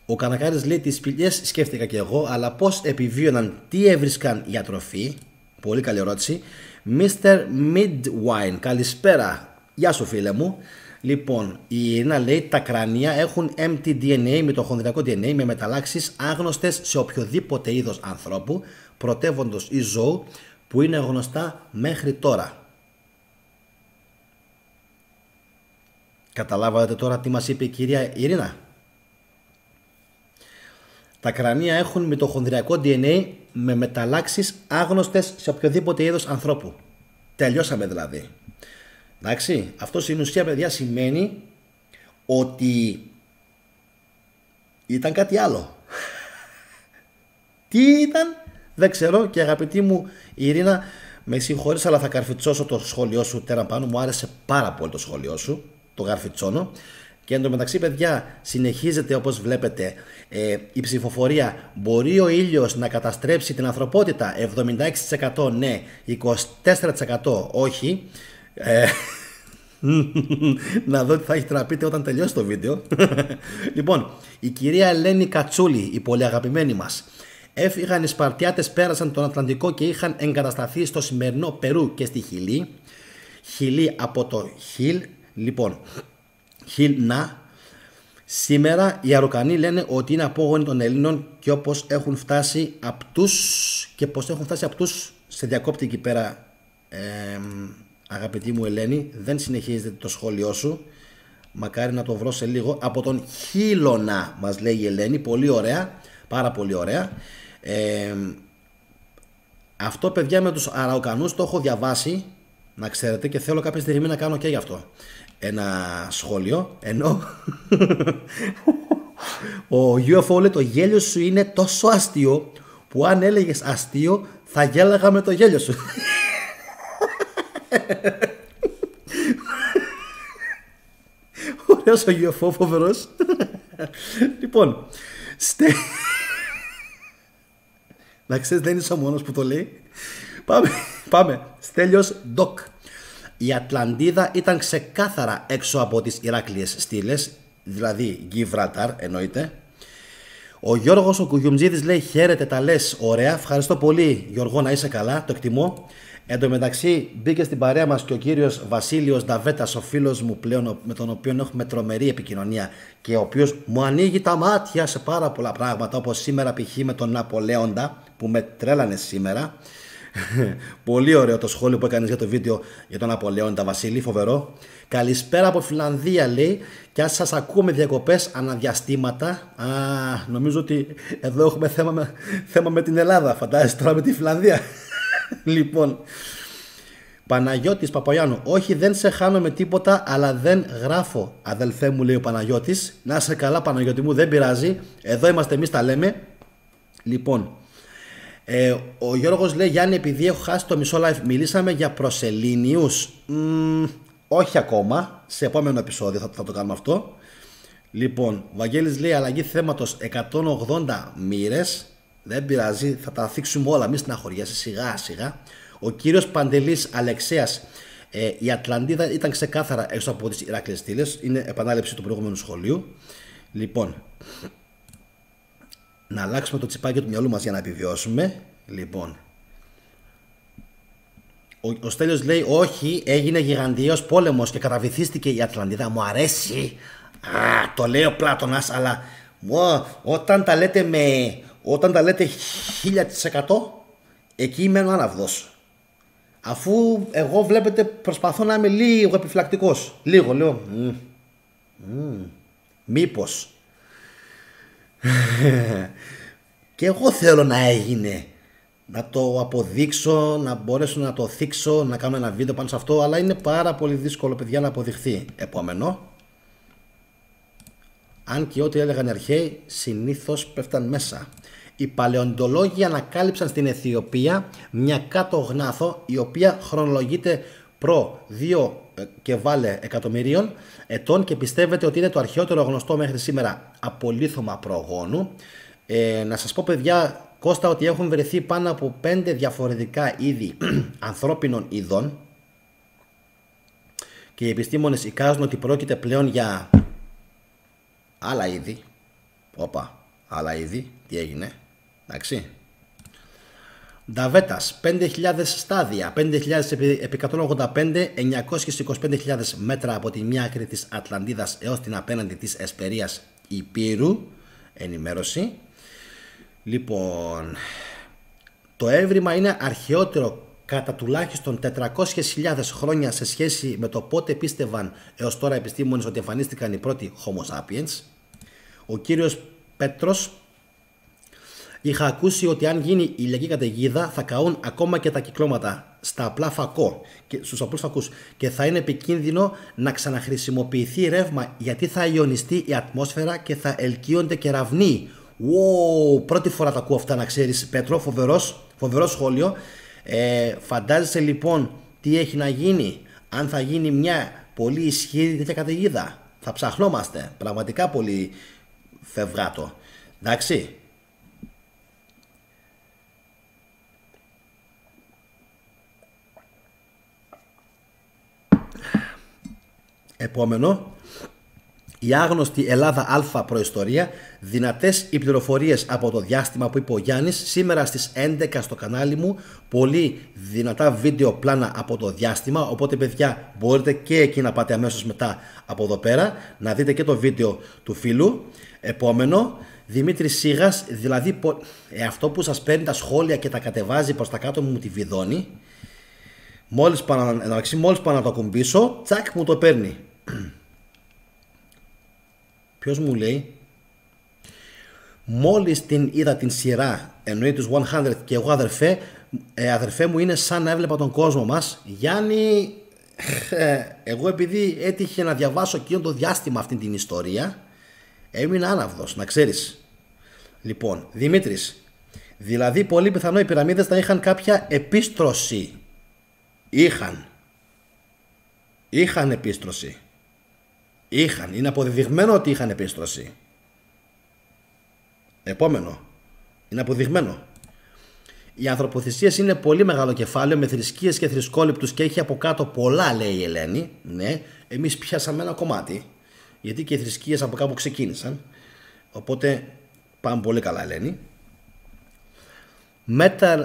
S1: ο Κανακάρης λέει τις σπηλιές σκέφτηκα και εγώ, αλλά πώς επιβίωναν, τι έβρισκαν για τροφή? Πολύ καλή ερώτηση. Mr. Midwine, καλησπέρα. Γεια σου φίλε μου. Λοιπόν, η Ειρήνα λέει τα κρανία έχουν mtDNA, μυτοχονδριακό DNA, με μεταλλάξεις άγνωστες σε οποιοδήποτε είδος ανθρώπου, πρωτεύοντος ή ζώου, που είναι γνωστά μέχρι τώρα. Καταλάβατε τώρα τι μας είπε η κυρία Ειρήνα? Τα κρανία έχουν μυτοχονδριακό DNA με μεταλλάξεις άγνωστες σε οποιοδήποτε είδος ανθρώπου. Τελειώσαμε δηλαδή. Εντάξει, αυτό στην ουσία, παιδιά, σημαίνει ότι ήταν κάτι άλλο. Τι ήταν, δεν ξέρω. Και αγαπητή μου Ειρήνα, με συγχωρείς, αλλά θα καρφιτσώσω το σχόλιο σου τέρα πάνω. Μου άρεσε πάρα πολύ το σχόλιο σου, το καρφιτσώνω. Και εν τω μεταξύ, παιδιά, συνεχίζεται όπως βλέπετε η ψηφοφορία. Μπορεί ο ήλιος να καταστρέψει την ανθρωπότητα? 76% ναι, 24% όχι. Να δω τι θα έχετε να πείτε όταν τελειώσει το βίντεο. Λοιπόν, η κυρία Ελένη Κατσούλη, η πολύ αγαπημένη μας. Έφυγαν οι Σπαρτιάτες, πέρασαν τον Ατλαντικό και είχαν εγκατασταθεί στο σημερινό Περού και στη Χιλή. Χιλή από το Χιλ. Λοιπόν, Χιλ να. Σήμερα οι Αρουκανοί λένε ότι είναι απόγονοι των Ελλήνων και όπως έχουν φτάσει απ' τους, και πως έχουν φτάσει απ' τους, σε διακόπτη εκεί πέρα, αγαπητή μου Ελένη, δεν συνεχίζεται το σχόλιο σου. Μακάρι να το βρω σε λίγο. Από τον Χίλωνα μας λέει η Ελένη. Πολύ ωραία, πάρα πολύ ωραία. Αυτό, παιδιά, με τους Αραουκανούς το έχω διαβάσει, να ξέρετε, και θέλω κάποια στιγμή να κάνω και γι' αυτό ένα σχόλιο. Ενώ ο UFO λέει το γέλιο σου είναι τόσο αστείο που αν έλεγες αστείο θα γέλαγα με το γέλιο σου. Ωραίος ο UFO, φοβερός. Λοιπόν, να ξέρεις, δεν είσαι ο μόνος που το λέει. Πάμε. Στέλιος Ντοκ. Η Ατλαντίδα ήταν ξεκάθαρα έξω από τις Ηράκλειες στήλες, δηλαδή Γιβραλτάρ εννοείται. Ο Γιώργος ο Κουγιουμτζίδης λέει χαίρετε, τα λες ωραία. Ευχαριστώ πολύ, Γιώργο, να είσαι καλά, το εκτιμώ. Εν τω μεταξύ μπήκε στην παρέα μας και ο κύριος Βασίλειος Νταβέτας, ο φίλος μου πλέον, με τον οποίο έχουμε τρομερή επικοινωνία και ο οποίος μου ανοίγει τα μάτια σε πάρα πολλά πράγματα, όπως σήμερα π.χ. με τον Ναπολέοντα που με τρέλανε σήμερα. Πολύ ωραίο το σχόλιο που έκανες για το βίντεο για τον Ναπολέοντα, Βασίλη, φοβερό. Καλησπέρα από Φιλανδία, λέει, και ας σας ακούω με διακοπές αναδιαστήματα. Νομίζω ότι εδώ έχουμε θέμα με την Ελλάδα, φαντάζεσαι τώρα με τη Φιλανδία. Λοιπόν, Παναγιώτης Παπαγιάννου, όχι, δεν σε χάνω με τίποτα, αλλά δεν γράφω, αδελφέ μου, λέει ο Παναγιώτης. Να είσαι καλά, Παναγιώτη μου, δεν πειράζει. Εδώ είμαστε εμείς, τα λέμε. Λοιπόν, ο Γιώργος λέει, Γιάννη, επειδή έχω χάσει το μισό live, μιλήσαμε για προσελήνιους? Όχι ακόμα, σε επόμενο επεισόδιο θα το κάνουμε αυτό. Λοιπόν, ο Βαγγέλης λέει, αλλαγή θέματος 180 μοίρες. Δεν πειράζει, θα τα θίξουμε όλα, μη στεναχωριέσαι, σιγά σιγά. Ο κύριος Παντελής Αλεξέας, η Ατλαντίδα ήταν ξεκάθαρα έξω από τις Ηράκλειες στήλες. Είναι επανάληψη του προηγούμενου σχολείου. Λοιπόν, να αλλάξουμε το τσιπάκι του μυαλού μας για να επιβιώσουμε. Λοιπόν, ο Στέλιος λέει, όχι, έγινε γιγαντιαίος πόλεμος και καταβυθίστηκε η Ατλαντίδα. Μου αρέσει, το λέει ο Πλάτωνας, αλλά όταν τα λέτε 1000%, εκεί μένω άναυδος. Αφού εγώ, βλέπετε, προσπαθώ να είμαι λίγο επιφυλακτικός. Λίγο, λέω, μήπως. Και εγώ θέλω να έγινε, να το αποδείξω, να μπορέσω να το θίξω, να κάνω ένα βίντεο πάνω σε αυτό, αλλά είναι πάρα πολύ δύσκολο, παιδιά, να αποδειχθεί. Επόμενο. Αν και ό,τι έλεγαν οι αρχαίοι συνήθως πέφταν μέσα. Οι παλαιοντολόγοι ανακάλυψαν στην Αιθιοπία μια κάτω γνάθο, η οποία χρονολογείται προ 2 και βάλε εκατομμυρίων ετών και πιστεύετε ότι είναι το αρχαιότερο γνωστό μέχρι σήμερα απολίθωμα προγόνου. Να σας πω, παιδιά, Κώστα, ότι έχουν βρεθεί πάνω από 5 διαφορετικά είδη ανθρώπινων ειδών και οι επιστήμονες εικάζουν ότι πρόκειται πλέον για άλλα είδη. Άλλα είδη, τι έγινε, εντάξει. Νταβέτας, 5.000 στάδια, 5.000 επί 185, 925.000 μέτρα από τη μια άκρη της Ατλαντίδας έως την απέναντι της Εσπερίας Υπήρου. Ενημέρωση. Λοιπόν, το έβριμα είναι αρχαιότερο κατά τουλάχιστον 400.000 χρόνια σε σχέση με το πότε πίστευαν έως τώρα επιστήμονες ότι εμφανίστηκαν οι πρώτοι Homo sapiens. Ο κύριος Πέτρος, Είχα ακούσει ότι αν γίνει η ηλιακή καταιγίδα θα καούν ακόμα και τα κυκλώματα στα απλά φακό και στους απλούς φακούς και θα είναι επικίνδυνο να ξαναχρησιμοποιηθεί ρεύμα γιατί θα ιονιστεί η ατμόσφαιρα και θα ελκύονται κεραυνοί. Wow, πρώτη φορά τα ακούω αυτά, να ξέρεις, Πέτρο, φοβερό σχόλιο. Φαντάζεσαι λοιπόν τι έχει να γίνει αν θα γίνει μια πολύ ισχυρή τέτοια καταιγίδα. Θα ψαχνόμαστε πραγματικά πολύ φευγάτο. Εντάξει. Επόμενο, η άγνωστη Ελλάδα Α προϊστορία, δυνατές οι πληροφορίες από το διάστημα που είπε ο Γιάννης, σήμερα στις 11 στο κανάλι μου, πολύ δυνατά βίντεο πλάνα από το διάστημα, οπότε παιδιά μπορείτε και εκεί να πάτε αμέσως μετά από εδώ πέρα, να δείτε και το βίντεο του φίλου. Επόμενο, Δημήτρης Σίγας, δηλαδή αυτό που σας παίρνει τα σχόλια και τα κατεβάζει προς τα κάτω μου τη βιδώνει, μόλις πάω να το ακουμπήσω, τσακ μου το παίρνει. Ποιος μου λέει? Μόλις την είδα την σειρά, εννοεί τους 100 και εγώ αδερφέ μου είναι σαν να έβλεπα τον κόσμο μας. Γιάννη, εγώ επειδή έτυχε να διαβάσω εκείνο το διάστημα αυτή την ιστορία, έμεινα άναυδος, να ξέρεις. Λοιπόν, Δημήτρης, δηλαδή πολύ πιθανό οι πυραμίδες να είχαν κάποια επίστρωση. Είχαν επίστρωση. Είναι αποδεδειγμένο ότι είχαν επίστρωση. Επόμενο, είναι αποδεδειγμένο. Οι ανθρωποθυσίες είναι πολύ μεγάλο κεφάλαιο με θρησκείες και θρησκόληπτους και έχει από κάτω πολλά, λέει η Ελένη. Ναι, εμείς πιάσαμε ένα κομμάτι, γιατί και οι θρησκείες από κάπου ξεκίνησαν. Οπότε πάμε πολύ καλά, Ελένη.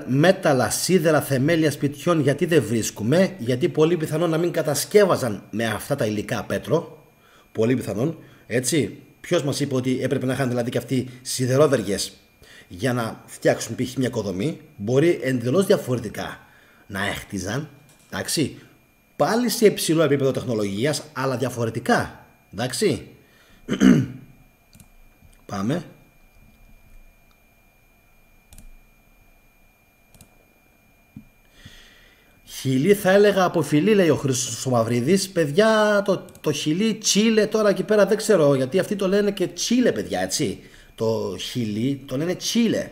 S1: Μέταλλα, σίδερα, θεμέλια σπιτιών γιατί δεν βρίσκουμε? Γιατί πολύ πιθανόν να μην κατασκεύαζαν με αυτά τα υλικά, Πέτρο. Πολύ πιθανόν, έτσι. Ποιος μας είπε ότι έπρεπε να είχαν δηλαδή και αυτοί σιδερόβεργες για να φτιάξουν π.χ. μια οικοδομή? Μπορεί εντελώς διαφορετικά να έχτιζαν, εντάξει. Πάλι σε υψηλό επίπεδο τεχνολογίας, αλλά διαφορετικά, εντάξει. Πάμε. Χιλή θα έλεγα από φιλή, λέει ο Χρήστος Μαυρίδης. Παιδιά, το χιλί Τσίλε τώρα εκεί πέρα δεν ξέρω, γιατί αυτοί το λένε και Τσίλε, παιδιά, έτσι. Το χιλί το λένε Τσίλε.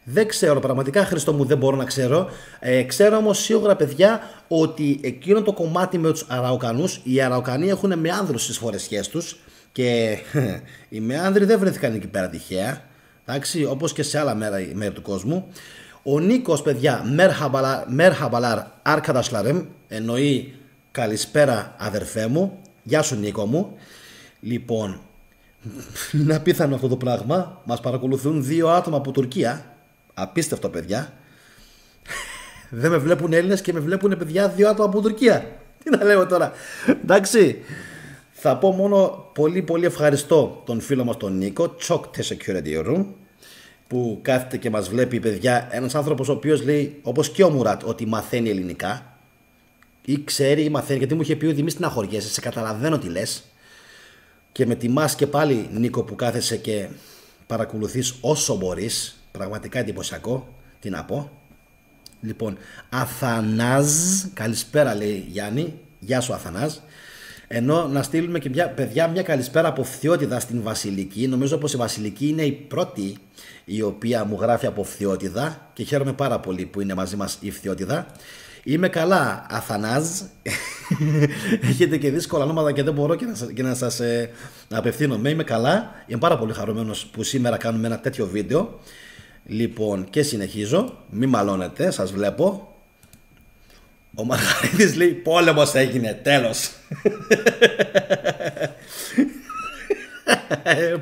S1: Δεν ξέρω, πραγματικά, Χριστό μου, δεν μπορώ να ξέρω. Ξέρω όμως σίγουρα, παιδιά, ότι εκείνο το κομμάτι με τους Αραουκανούς, οι Αραουκανοί έχουν μεάνδρους στις φορεσιές τους και οι μεάνδροι δεν βρέθηκαν εκεί πέρα τυχαία, εντάξει, όπως και σε άλλα μέρη του κόσμου. Ο Νίκος, παιδιά, Μέρχαμπαλάρ Αρκαδασλαρέμ, εννοεί καλησπέρα αδερφέ μου, γεια σου Νίκο μου. Λοιπόν, είναι απίθανο αυτό το πράγμα, μας παρακολουθούν 2 άτομα από Τουρκία, απίστευτο, παιδιά. Δεν με βλέπουν Έλληνες και με βλέπουν, παιδιά, 2 άτομα από Τουρκία. Τι να λέω τώρα, εντάξει. Θα πω μόνο πολύ πολύ ευχαριστώ τον φίλο μας τον Νίκο, Chok Security Room, που κάθεται και μας βλέπει, παιδιά, ένας άνθρωπος ο οποίος λέει, όπως και ο Μουράτ, ότι μαθαίνει ελληνικά ή ξέρει ή μαθαίνει, γιατί μου είχε πει ότι μη στεναχωριέσαι, σε καταλαβαίνω τι λες, και με τιμάς και πάλι, Νίκο, που κάθεσαι και παρακολουθείς όσο μπορείς, πραγματικά εντυπωσιακό, τι να πω. Λοιπόν, Αθανάζ, καλησπέρα, λέει Γιάννη, γεια σου Αθανάζ. Ενώ να στείλουμε και παιδιά μια καλησπέρα από Φθιώτιδα στην Βασιλική. Νομίζω πως η Βασιλική είναι η πρώτη η οποία μου γράφει από Φθιώτιδα και χαίρομαι πάρα πολύ που είναι μαζί μας η Φθιώτιδα. Είμαι καλά, Αθανάζ. Έχετε και δύσκολα ονόματα και δεν μπορώ και να σας απευθύνομαι. Είμαι καλά. Είμαι πάρα πολύ χαρούμενος που σήμερα κάνουμε ένα τέτοιο βίντεο. Λοιπόν, και συνεχίζω. Μη μαλώνετε, σας βλέπω. Ο Μαργαρίτης λέει πόλεμος έγινε, τέλος.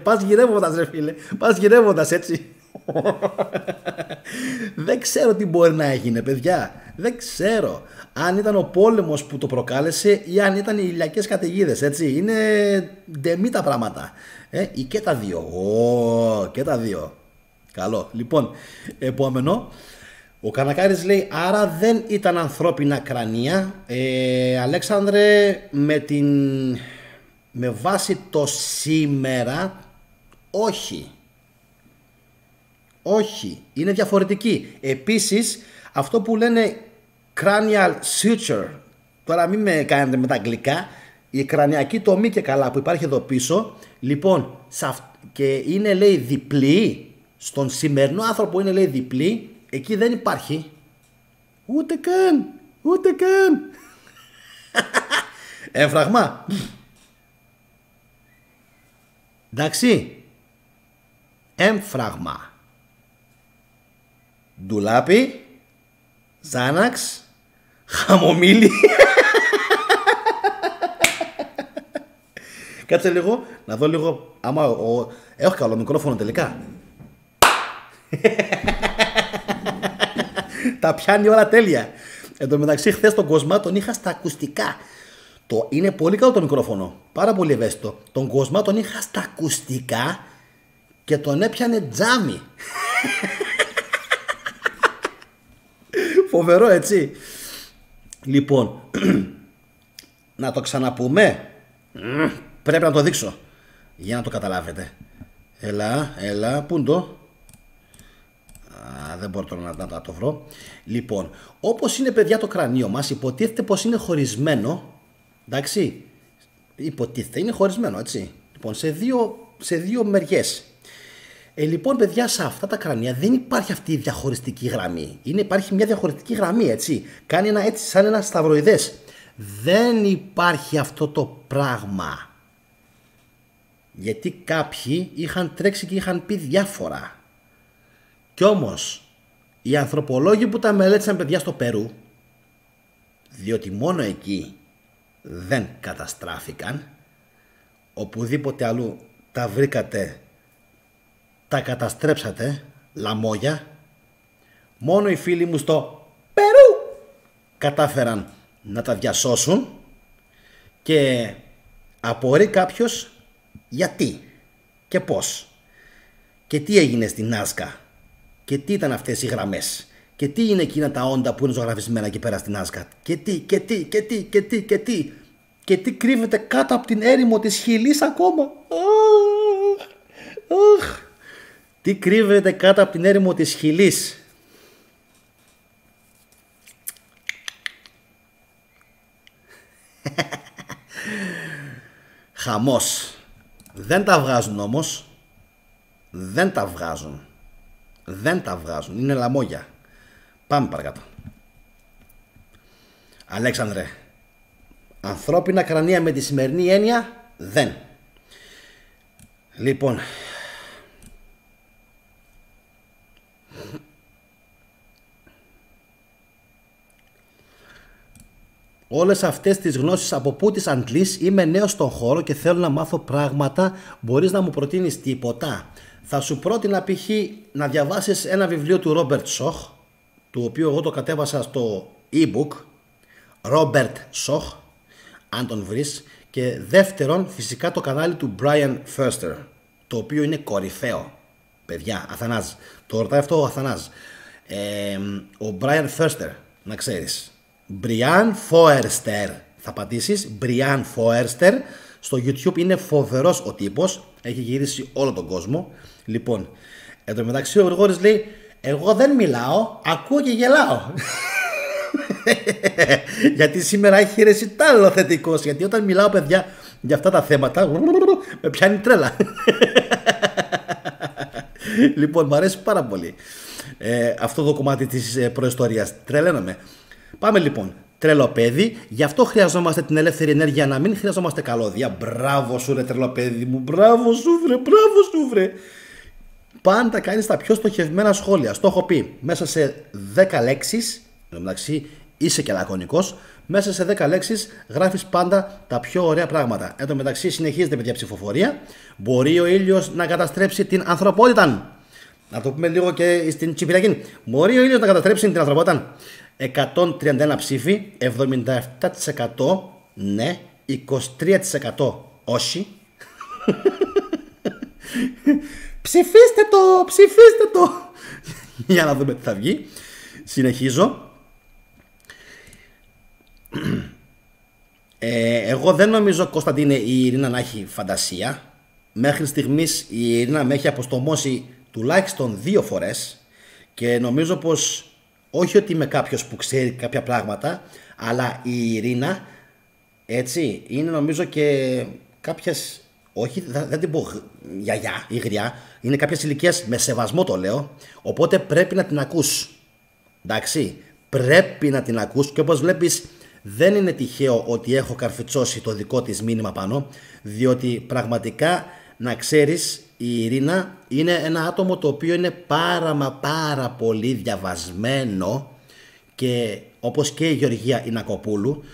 S1: Πας γυρεύοντας, ρε φίλε, πας γυρεύοντας έτσι. Δεν ξέρω τι μπορεί να έγινε, παιδιά. Δεν ξέρω αν ήταν ο πόλεμος που το προκάλεσε ή αν ήταν οι ηλιακές καταιγίδες, έτσι. Είναι ντεμή τα πράγματα, ή και τα δύο. Και τα δύο. Καλό. Λοιπόν, επόμενο. Ο Κανακάρης λέει, άρα δεν ήταν ανθρώπινα κρανία. Αλέξανδρε, με βάση το σήμερα, όχι. Όχι, είναι διαφορετική. Επίσης, αυτό που λένε cranial suture, τώρα μην με κάνετε με τα αγγλικά, η κρανιακή τομή και καλά που υπάρχει εδώ πίσω, λοιπόν, και είναι λέει διπλή, στον σημερινό άνθρωπο είναι λέει διπλή, εκεί δεν υπάρχει. Ούτε καν. Έμφραγμα. Εντάξει. Έμφραγμα. Ντουλάπι. Ζάναξ. Χαμομήλι. Κάτσε λίγο, να δω λίγο. Άμα έχω καλό μικρόφωνο τελικά. Τα πιάνει όλα τέλεια. Εν τω μεταξύ, χθες τον Κοσμά τον είχα στα ακουστικά. Είναι πολύ καλό το μικρόφωνο. Πάρα πολύ ευαίσθητο. Τον Κοσμά τον είχα στα ακουστικά και τον έπιανε τζάμι. Φοβερό, έτσι. Λοιπόν, να το ξαναπούμε. Πρέπει να το δείξω για να το καταλάβετε. Έλα, πού είναι το? Δεν μπορώ τώρα να το βρω. Λοιπόν, όπως είναι παιδιά το κρανίο μας, υποτίθεται πως είναι χωρισμένο. Εντάξει, υποτίθεται είναι χωρισμένο, έτσι. Λοιπόν, σε δύο μεριές. Λοιπόν, παιδιά, σε αυτά τα κρανία δεν υπάρχει αυτή η διαχωριστική γραμμή. Υπάρχει μια διαχωριστική γραμμή, έτσι. Κάνει ένα έτσι σαν ένα σταυροειδές. Δεν υπάρχει αυτό το πράγμα. Γιατί κάποιοι είχαν τρέξει και είχαν πει διάφορα. Κι όμως, οι ανθρωπολόγοι που τα μελέτησαν παιδιά στο Περού, διότι μόνο εκεί δεν καταστράφηκαν, οπουδήποτε αλλού τα βρήκατε, τα καταστρέψατε, λαμόγια, μόνο οι φίλοι μου στο Περού κατάφεραν να τα διασώσουν και απορεί κάποιος γιατί και πώς και τι έγινε στην Νάσκα και τι ήταν αυτές οι γραμμές και τι είναι εκείνα τα όντα που είναι ζωγραφισμένα εκεί πέρα στην Νάσκα και τι κρύβεται κάτω από την έρημο της Χιλής ακόμα. Τι κρύβεται κάτω από την έρημο της Χιλής. Χαμός. Δεν τα βγάζουν όμως. Δεν τα βγάζουν. Είναι λαμόγια. Πάμε παρακάτω. Αλέξανδρε, ανθρώπινα κρανία με τη σημερινή έννοια δεν. Λοιπόν, όλες αυτές τις γνώσεις από πού τις αντλείς? Είμαι νέος στον χώρο και θέλω να μάθω πράγματα. Μπορείς να μου προτείνεις τίποτα? Θα σου πρότεινα π.χ. να διαβάσεις ένα βιβλίο του Ρόμπερτ Σοχ, το οποίο εγώ το κατέβασα στο e-book. Ρόμπερτ Σοχ, αν τον βρεις. Και δεύτερον, φυσικά το κανάλι του Brian Foerster, το οποίο είναι κορυφαίο. Παιδιά, Αθανάζ, το ρωτάει αυτό ο Αθανάζ. Ο Brian Foerster, να ξέρεις. Brian Foerster. Θα πατήσεις Brian Foerster. Στο YouTube είναι φοβερός ο τύπος. Έχει γυρίσει όλο τον κόσμο. Λοιπόν, εν τω μεταξύ ο Γρηγόρης λέει: εγώ δεν μιλάω, ακούω και γελάω. Γιατί σήμερα έχει ρεσιτάλο θετικός. Γιατί όταν μιλάω, παιδιά, για αυτά τα θέματα, με πιάνει τρέλα. Λοιπόν, μου αρέσει πάρα πολύ αυτό το κομμάτι της προϊστορίας. Τρελαίνομαι. Πάμε λοιπόν. Τρελοπέδι, γι' αυτό χρειαζόμαστε την ελεύθερη ενέργεια, να μην χρειαζόμαστε καλώδια. Μπράβο σου ρε τρελοπέδι μου, μπράβο σου βρε. Πάντα κάνεις τα πιο στοχευμένα σχόλια. Στο έχω πει, μέσα σε 10 λέξεις, εντάξει, είσαι και λακωνικός, μέσα σε 10 λέξεις γράφεις πάντα τα πιο ωραία πράγματα. Εν τω μεταξύ συνεχίζεται παιδιά ψηφοφορία. Μπορεί ο ήλιος να καταστρέψει την ανθρωπότητα? Να το πούμε λίγο και στην Τσιπηριακή. Μπορεί ο ήλιος να καταστρέψει την ανθρωπότητα? 131 ψήφοι, 77% ναι, 23% όχι. Ψηφίστε το. Για να δούμε τι θα βγει. Συνεχίζω. Εγώ δεν νομίζω, Κωνσταντίνε, η Ειρήνα να έχει φαντασία. Μέχρι στιγμής η Ειρήνα με έχει αποστομώσει τουλάχιστον 2 φορές και νομίζω πως όχι ότι είμαι κάποιος που ξέρει κάποια πράγματα, αλλά η Ειρήνα, έτσι, είναι νομίζω και κάποιες, όχι δεν την πω γιαγιά ή γριά, είναι κάποιες ηλικίες, με σεβασμό το λέω, οπότε πρέπει να την ακούς. Εντάξει, πρέπει να την ακούς και όπως βλέπεις δεν είναι τυχαίο ότι έχω καρφιτσώσει το δικό της μήνυμα πάνω, διότι πραγματικά να ξέρεις η Ειρήνα είναι ένα άτομο το οποίο είναι πάρα πολύ διαβασμένο και όπως και η Γεωργία Ινακοπούλου,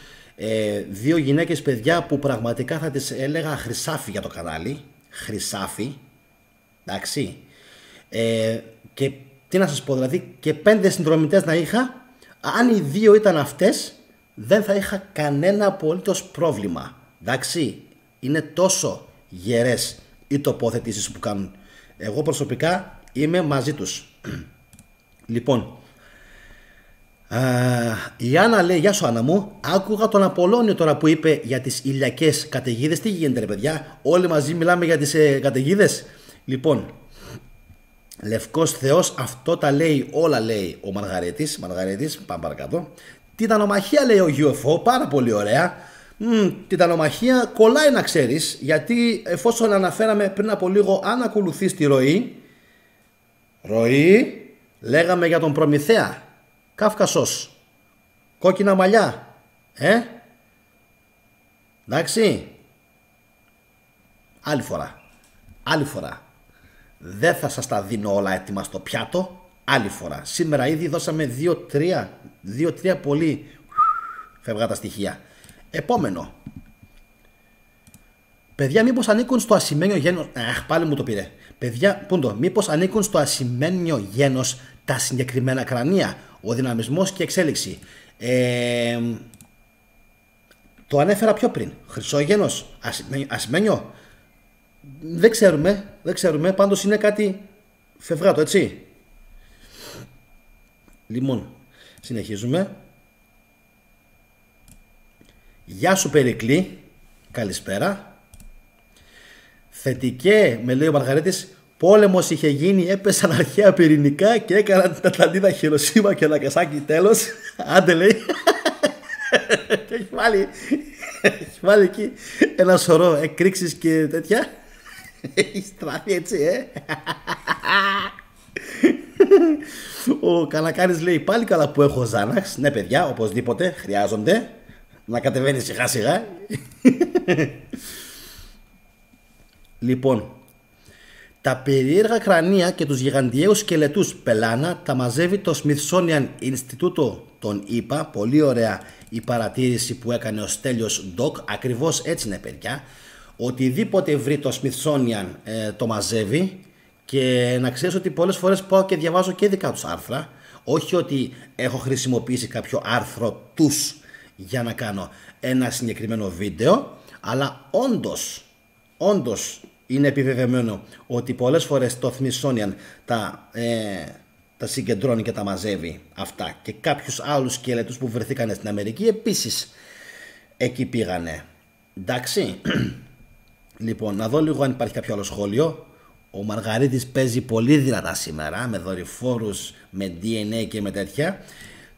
S1: 2 γυναίκες παιδιά που πραγματικά θα τις έλεγα χρυσάφι για το κανάλι, χρυσάφι, εντάξει, και τι να σας πω, δηλαδή και 5 συνδρομητές να είχα, αν οι 2 ήταν αυτές δεν θα είχα κανένα απολύτως πρόβλημα, εντάξει, είναι τόσο γερές οι τοποθετήσεις που κάνουν. Εγώ προσωπικά είμαι μαζί τους. Λοιπόν, η Άννα λέει, γεια σου Άννα μου, άκουγα τον Απολώνιο τώρα που είπε για τις ηλιακές καταιγίδες. Τι γίνεται ρε παιδιά, όλοι μαζί μιλάμε για τις καταιγίδες. Λοιπόν, Λευκός Θεός, αυτό τα λέει όλα, λέει ο Μαργαρίτης. Πάμε παρακάτω. Τιτανομαχία λέει ο UFO, πάρα πολύ ωραία. Τιτανομαχία κολλάει να ξέρεις, γιατί εφόσον αναφέραμε πριν από λίγο, αν ακολουθείς τη ροή, λέγαμε για τον Προμηθέα, Κάφκασος, κόκκινα μαλλιά, εντάξει, άλλη φορά, δεν θα σας τα δίνω όλα έτοιμα στο πιάτο, άλλη φορά. Σήμερα ήδη δώσαμε 2-3 πολύ φεύγα τα στοιχεία. Επόμενο. Παιδιά, μήπως ανήκουν στο ασημένιο γένος. Πάλι μου το πήρε. Παιδιά, μήπως ανήκουν στο ασημένιο γένος τα συγκεκριμένα κρανία, ο δυναμισμός και εξέλιξη. Το ανέφερα πιο πριν. Χρυσό γένος, ασημένιο. Δεν ξέρουμε. Πάντως είναι κάτι φευγάτο, έτσι. Λοιπόν, συνεχίζουμε. Γεια σου Περικλή, καλησπέρα. Θετικέ, με λέει ο Μαργαρίτης, πόλεμος είχε γίνει, έπεσαν αρχαία πυρηνικά και έκαναν την Ατλαντίδα, Χειροσύμα και Ναγκασάκι, τέλος. Άντε λέει. Και έχει βάλει εκεί ένα σωρό εκρήξεις και τέτοια. Έχει στραφεί έτσι, Ο Καλακάρης λέει, πάλι καλά που έχω Ζάναξ. Ναι παιδιά, οπωσδήποτε, χρειάζονται. Να κατεβαίνει σιγά σιγά. Λοιπόν, τα περίεργα κρανία και τους γιγαντιαίους σκελετούς πελάνα τα μαζεύει το Smithsonian Institute των ΗΠΑ. Πολύ ωραία η παρατήρηση που έκανε ο Στέλιος Ντοκ. Ακριβώς έτσι είναι παιδιά. Οτιδήποτε βρει το Smithsonian το μαζεύει. Και να ξέρεις ότι πολλές φορές πάω και διαβάζω και δικά τους άρθρα. Όχι ότι έχω χρησιμοποιήσει κάποιο άρθρο τους για να κάνω ένα συγκεκριμένο βίντεο, αλλά όντως είναι επιβεβαιωμένο ότι πολλές φορές το Smithsonian τα συγκεντρώνει και τα μαζεύει αυτά, και κάποιους άλλους σκελετούς που βρεθήκαν στην Αμερική επίσης εκεί πήγανε. Εντάξει. Λοιπόν, να δω λίγο αν υπάρχει κάποιο άλλο σχόλιο. Ο Μαργαρίτης παίζει πολύ δυνατά σήμερα, με δορυφόρους, με DNA και με τέτοια.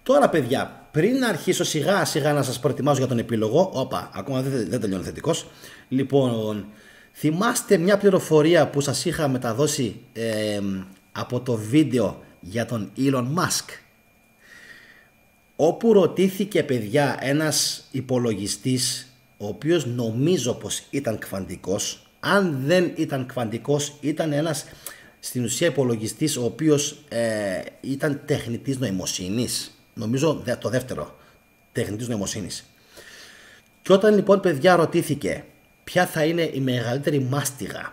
S1: Τώρα παιδιά, πριν αρχίσω σιγά σιγά να σας προετοιμάζω για τον επίλογο, ακόμα δεν τελειώνει θετικός. Λοιπόν, θυμάστε μια πληροφορία που σας είχα μεταδώσει από το βίντεο για τον Elon Musk, όπου ρωτήθηκε παιδιά ένας υπολογιστής, ο οποίος νομίζω πως ήταν κβαντικός. Αν δεν ήταν κβαντικός, ήταν ένας στην ουσία υπολογιστής ο οποίος ήταν τεχνητής νοημοσύνης. Νομίζω το δεύτερο, τεχνητής νοημοσύνης. Και όταν λοιπόν παιδιά ρωτήθηκε ποια θα είναι η μεγαλύτερη μάστιγα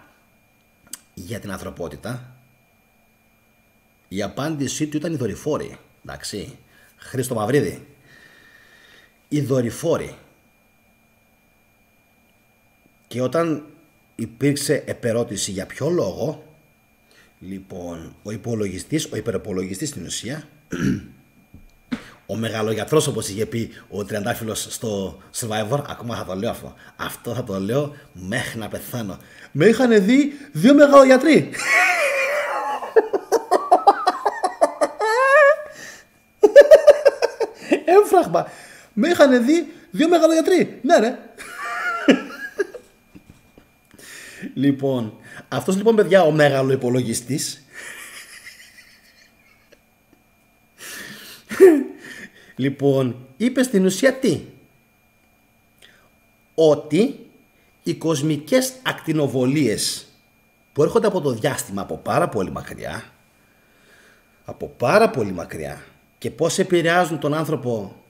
S1: για την ανθρωπότητα, η απάντησή του ήταν οι δορυφόροι. Εντάξει, Χρήστο Μαυρίδη, οι δορυφόροι. Και όταν υπήρξε επερώτηση για ποιο λόγο, λοιπόν, ο υπερυπολογιστής στην ουσία, ο μεγαλογιατρός όπως είχε πει ο Τριαντάφυλλος στο Survivor, ακόμα θα το λέω αυτό θα το λέω μέχρι να πεθάνω. Με είχαν δει 2 μεγαλογιατροί. έμφραγμα. Με είχαν δει 2 μεγαλογιατροί. Ναι, ρε. Λοιπόν, αυτός λοιπόν, παιδιά, ο μεγαλοϋπολογιστής, λοιπόν, είπε στην ουσία τι? Ότι οι κοσμικές ακτινοβολίες που έρχονται από το διάστημα από πάρα πολύ μακριά και πώς επηρεάζουν τον άνθρωπο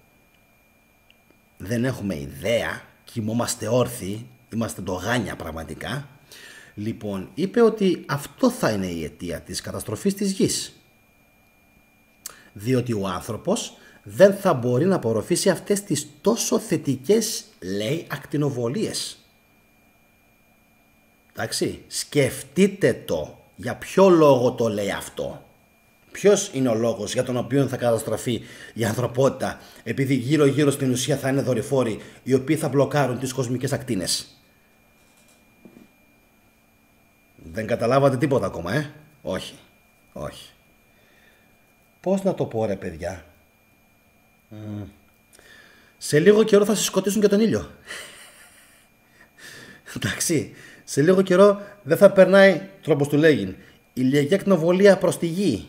S1: δεν έχουμε ιδέα, κοιμόμαστε όρθιοι, είμαστε ντογάνια πραγματικά. Λοιπόν, είπε ότι αυτό θα είναι η αιτία της καταστροφής της γης, διότι ο άνθρωπος δεν θα μπορεί να απορροφήσει αυτές τις τόσο θετικές, λέει, ακτινοβολίες. Εντάξει, σκεφτείτε το, για ποιο λόγο το λέει αυτό. Ποιος είναι ο λόγος για τον οποίο θα καταστραφεί η ανθρωπότητα, επειδή γύρω-γύρω στην ουσία θα είναι δορυφόροι οι οποίοι θα μπλοκάρουν τις κοσμικές ακτίνες? Δεν καταλάβατε τίποτα ακόμα, Όχι, όχι. Πώς να το πω, ρε παιδιά? Σε λίγο καιρό θα συσκοτήσουν και τον ήλιο. Εντάξει, σε λίγο καιρό δεν θα περνάει, τρόπος του λέγειν, ηλιακή ακτινοβολία προς τη γη.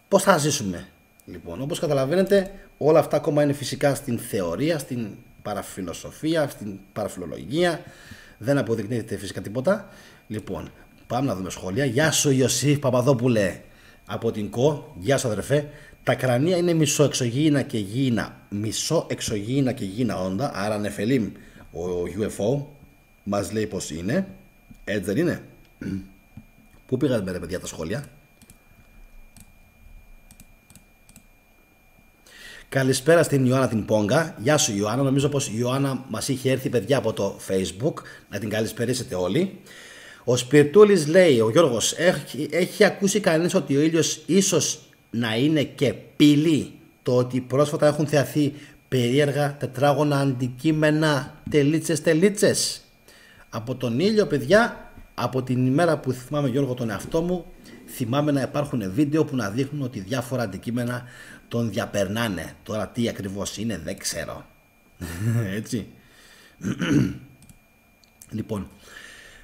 S1: Πώς θα ζήσουμε? Λοιπόν, όπως καταλαβαίνετε, όλα αυτά ακόμα είναι φυσικά στην θεωρία, στην παραφιλοσοφία, στην παραφιλολογία. Δεν αποδεικνύεται φυσικά τίποτα. Λοιπόν, πάμε να δούμε σχόλια. Γεια σου Ιωσήφ Παπαδόπουλε από την ΚΟ. Γεια σου αδερφέ. Τα κρανία είναι μισοεξωγήινα και γήινα όντα. Άρα νεφελίμ ο UFO μας λέει πως είναι. Έτσι δεν είναι? Πού πήγατε ρε παιδιά τα σχόλια? Καλησπέρα στην Ιωάννα την Πόγκα. Γεια σου Ιωάννα. Νομίζω πως η Ιωάννα μας είχε έρθει παιδιά από το Facebook. Να την καλησπερίσετε όλοι. Ο Σπιρτούλης λέει, ο Γιώργος, έχει ακούσει κανείς ότι ο ήλιος ίσως να είναι και πύλη? Το ότι πρόσφατα έχουν θεαθεί περίεργα τετράγωνα αντικείμενα τελίτσες. Από τον ήλιο παιδιά, από την ημέρα που θυμάμαι Γιώργο τον εαυτό μου, θυμάμαι να υπάρχουν βίντεο που να δείχνουν ότι διάφορα αντικείμενα τον διαπερνάνε. Τώρα τι ακριβώς είναι δεν ξέρω. Έτσι. Λοιπόν,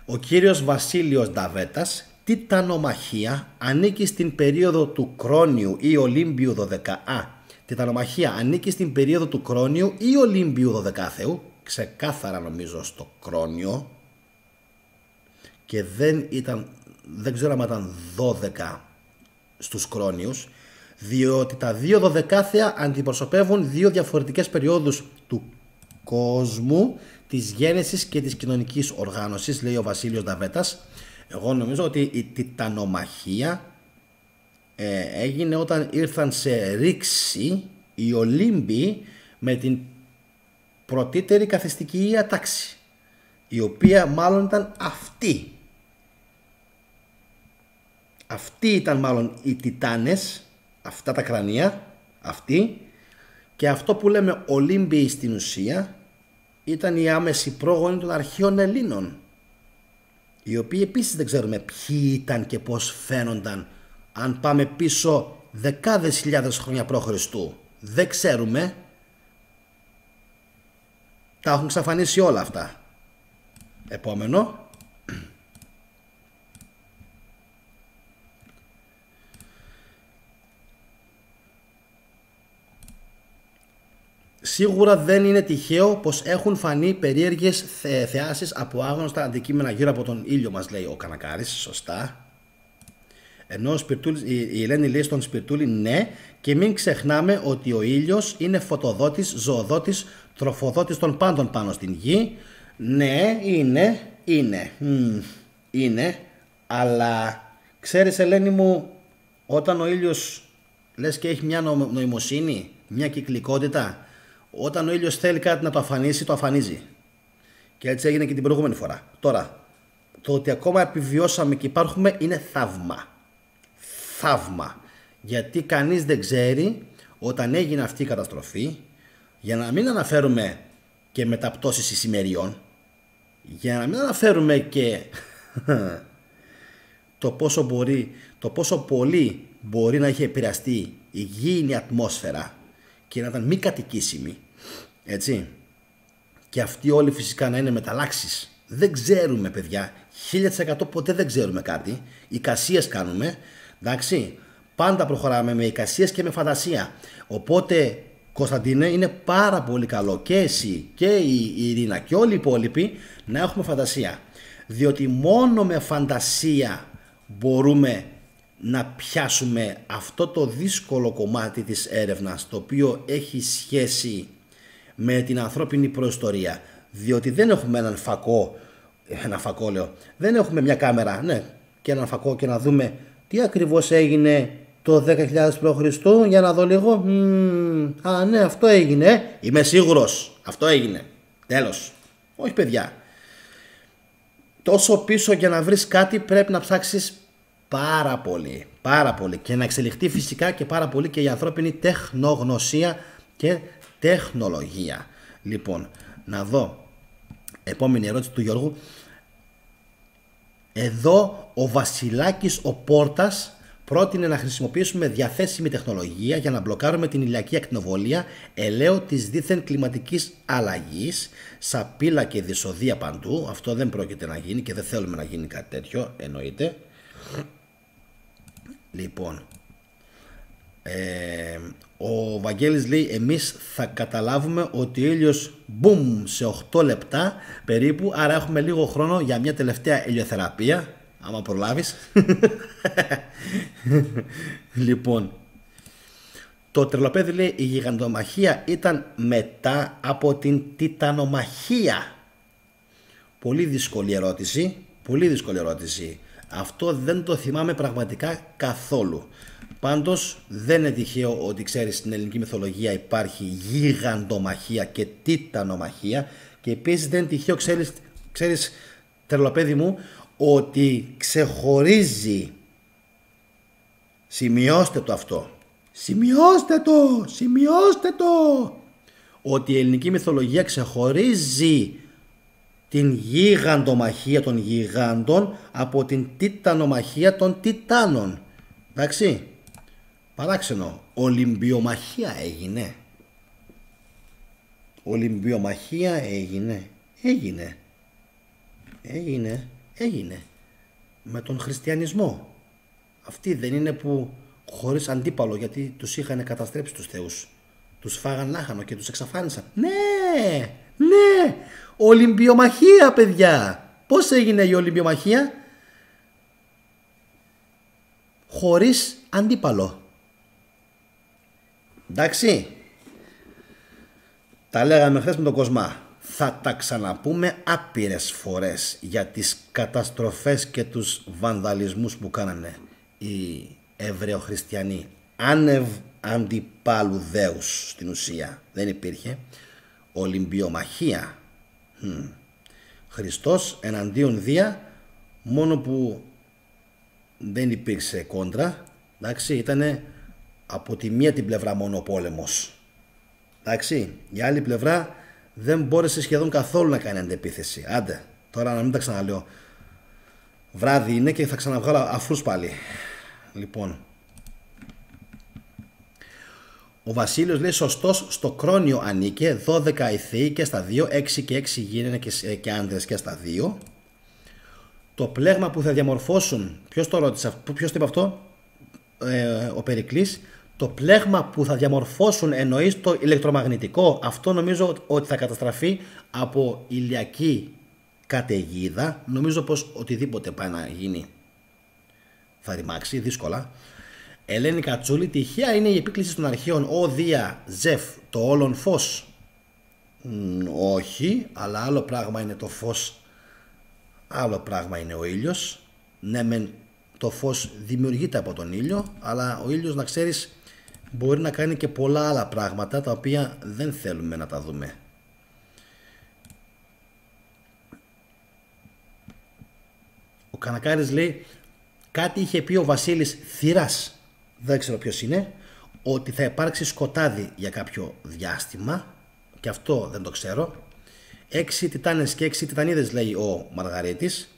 S1: ο κύριος Βασίλειος Νταβέτας, τιτανομαχία ανήκει στην περίοδο του Κρόνιου ή Ολύμπιου 12. Τιτανομαχία ανήκει στην περίοδο του Κρόνιου ή Ολύμπιου 12 ξεκάθαρα νομίζω στο Κρόνιο, και δεν ξέρω αν ήταν 12 στους Κρόνιους, διότι τα δύο δωδεκάθεα αντιπροσωπεύουν δύο διαφορετικές περιόδους του κόσμου, της γέννησης και της κοινωνικής οργάνωσης, λέει ο Βασίλειος Νταβέτας. Εγώ νομίζω ότι η τιτανομαχία έγινε όταν ήρθαν σε ρήξη οι Ολύμπιοι με την πρωτύτερη καθιστική τάξη, η οποία μάλλον ήταν αυτή. Αυτοί ήταν μάλλον οι Τιτάνες, αυτά τα κρανία, αυτοί, και αυτό που λέμε Ολύμπιοι στην ουσία ήταν οι άμεση πρόγονοι των αρχαίων Ελλήνων, οι οποίοι επίσης δεν ξέρουμε ποιοι ήταν και πώς φαίνονταν. Αν πάμε πίσω δεκάδες χιλιάδες χρόνια π.Χ. δεν ξέρουμε. Τα έχουν εξαφανίσει όλα αυτά. Επόμενο. Σίγουρα δεν είναι τυχαίο πως έχουν φανεί περίεργες θεάσεις από άγνωστα αντικείμενα γύρω από τον ήλιο, μας λέει ο Κανακάρης. Σωστά. Ενώ η Ελένη λέει στον Σπιρτούλη ναι, και μην ξεχνάμε ότι ο ήλιος είναι φωτοδότης, ζωοδότης, τροφοδότης των πάντων πάνω στην γη. Ναι, είναι, αλλά ξέρεις Ελένη μου, όταν ο ήλιος λες και έχει μια νοημοσύνη, μια κυκλικότητα, όταν ο ήλιος θέλει κάτι να το αφανίσει, το αφανίζει. Και έτσι έγινε και την προηγούμενη φορά. Τώρα, το ότι ακόμα επιβιώσαμε και υπάρχουμε είναι θαύμα. Θαύμα. Γιατί κανείς δεν ξέρει όταν έγινε αυτή η καταστροφή, για να μην αναφέρουμε και μεταπτώσεις ησημεριών, για να μην αναφέρουμε και το πόσο πολύ μπορεί να έχει επηρεαστεί η γήινη ατμόσφαιρα και να ήταν μη κατοικήσιμη, έτσι, και αυτοί όλοι φυσικά να είναι μεταλλάξεις. Δεν ξέρουμε, παιδιά, 1000% ποτέ δεν ξέρουμε κάτι. Εικασίες κάνουμε, εντάξει, πάντα προχωράμε με εικασίες και με φαντασία. Οπότε, Κωνσταντίνε, είναι πάρα πολύ καλό και εσύ και η Ειρήνα και όλοι οι υπόλοιποι να έχουμε φαντασία. Διότι μόνο με φαντασία μπορούμε να πιάσουμε αυτό το δύσκολο κομμάτι της έρευνας, το οποίο έχει σχέση με την ανθρώπινη προϊστορία. Διότι δεν έχουμε έναν φακό λέω, δεν έχουμε μια κάμερα, ναι, και έναν φακό και να δούμε τι ακριβώς έγινε το 10.000 π.Χ. για να δω λίγο. Α, ναι, αυτό έγινε. Είμαι σίγουρος, αυτό έγινε. Τέλος. Όχι, παιδιά. Τόσο πίσω για να βρεις κάτι πρέπει να ψάξεις πάρα πολύ. Πάρα πολύ. Και να εξελιχθεί φυσικά και πάρα πολύ και η ανθρώπινη τεχνογνωσία και τεχνολογία. Λοιπόν, να δω. Επόμενη ερώτηση του Γιώργου. Εδώ ο Βασιλάκης ο Πόρτας πρότεινε να χρησιμοποιήσουμε διαθέσιμη τεχνολογία για να μπλοκάρουμε την ηλιακή ακτινοβολία ελαίου της δίθεν κλιματικής αλλαγής, σαπίλα και δυσοδεία παντού. Αυτό δεν πρόκειται να γίνει και δεν θέλουμε να γίνει κάτι τέτοιο, εννοείται. Λοιπόν, ο Βαγγέλης λέει, εμείς θα καταλάβουμε ότι ο ήλιος μπουμ σε 8 λεπτά περίπου, άρα έχουμε λίγο χρόνο για μια τελευταία ηλιοθεραπεία, άμα προλάβεις. Λοιπόν, το τρελοπέδι λέει, η γιγαντομαχία ήταν μετά από την τιτανομαχία. Πολύ δύσκολη ερώτηση, πολύ δύσκολη ερώτηση. Αυτό δεν το θυμάμαι πραγματικά καθόλου. Πάντως δεν είναι τυχαίο ότι ξέρεις στην ελληνική μυθολογία υπάρχει γιγαντομαχία και τιτανομαχία, και επίσης δεν είναι τυχαίο, ξέρεις τρελοπέδι μου, ότι ξεχωρίζει, σημειώστε το αυτό, σημειώστε το, ότι η ελληνική μυθολογία ξεχωρίζει την γιγαντομαχία των γιγάντων από την τιτανομαχία των τιτάνων. Εντάξει, παράξενο. Ολυμπιομαχία έγινε. Ολυμπιομαχία έγινε με τον χριστιανισμό. Αυτοί δεν είναι που χωρίς αντίπαλο, γιατί τους είχαν καταστρέψει τους θεούς, τους φάγαν λάχανο και τους εξαφάνισαν. Ναι, Ολυμπιομαχία, παιδιά. Πώς έγινε η Ολυμπιομαχία? Χωρίς αντίπαλο. Εντάξει, τα λέγαμε χθες με τον Κοσμά. Θα τα ξαναπούμε άπειρες φορές για τις καταστροφές και τους βανδαλισμούς που κάνανε οι Εβραιοχριστιανοί. Άνευ αντιπάλου δέους στην ουσία. Δεν υπήρχε. Ολυμπιομαχία. Χριστός εναντίον Δία, μόνο που δεν υπήρξε κόντρα. Εντάξει, ήτανε από τη μία την πλευρά μόνο ο πόλεμος. Εντάξει, η άλλη πλευρά δεν μπόρεσε σχεδόν καθόλου να κάνει αντεπίθεση. Άντε, τώρα να μην τα ξαναλέω. Βράδυ είναι και θα ξαναβγάλω αφρούς πάλι. Λοιπόν, ο Βασίλειος λέει, σωστός, στο Κρόνιο ανήκε, 12 οι θεοί και στα 2, 6 και 6 γίνανε και άντρες και στα 2. Το πλέγμα που θα διαμορφώσουν, ποιος το ρώτησε, ποιος το είπε αυτό? Ο Περικλής. Το πλέγμα που θα διαμορφώσουν εννοείς το ηλεκτρομαγνητικό. Αυτό νομίζω ότι θα καταστραφεί από ηλιακή καταιγίδα. Νομίζω πως οτιδήποτε πάει να γίνει θα ρημάξει δύσκολα. Ελένη Κατσούλη, τυχαία είναι η επίκληση των αρχαίων «Ω Δία, Ζεφ, το όλον φως». Όχι, αλλά άλλο πράγμα είναι το φως, άλλο πράγμα είναι ο ήλιος. Ναι, μεν το φως δημιουργείται από τον ήλιο, αλλά ο ήλιος, να ξέρεις, μπορεί να κάνει και πολλά άλλα πράγματα τα οποία δεν θέλουμε να τα δούμε. Ο Κανακάρης λέει, κάτι είχε πει ο Βασίλης Θηράς, δεν ξέρω ποιος είναι, ότι θα υπάρξει σκοτάδι για κάποιο διάστημα, και αυτό δεν το ξέρω. 6 τιτάνες και 6 τιτανίδες, λέει ο Μαργαρίτης.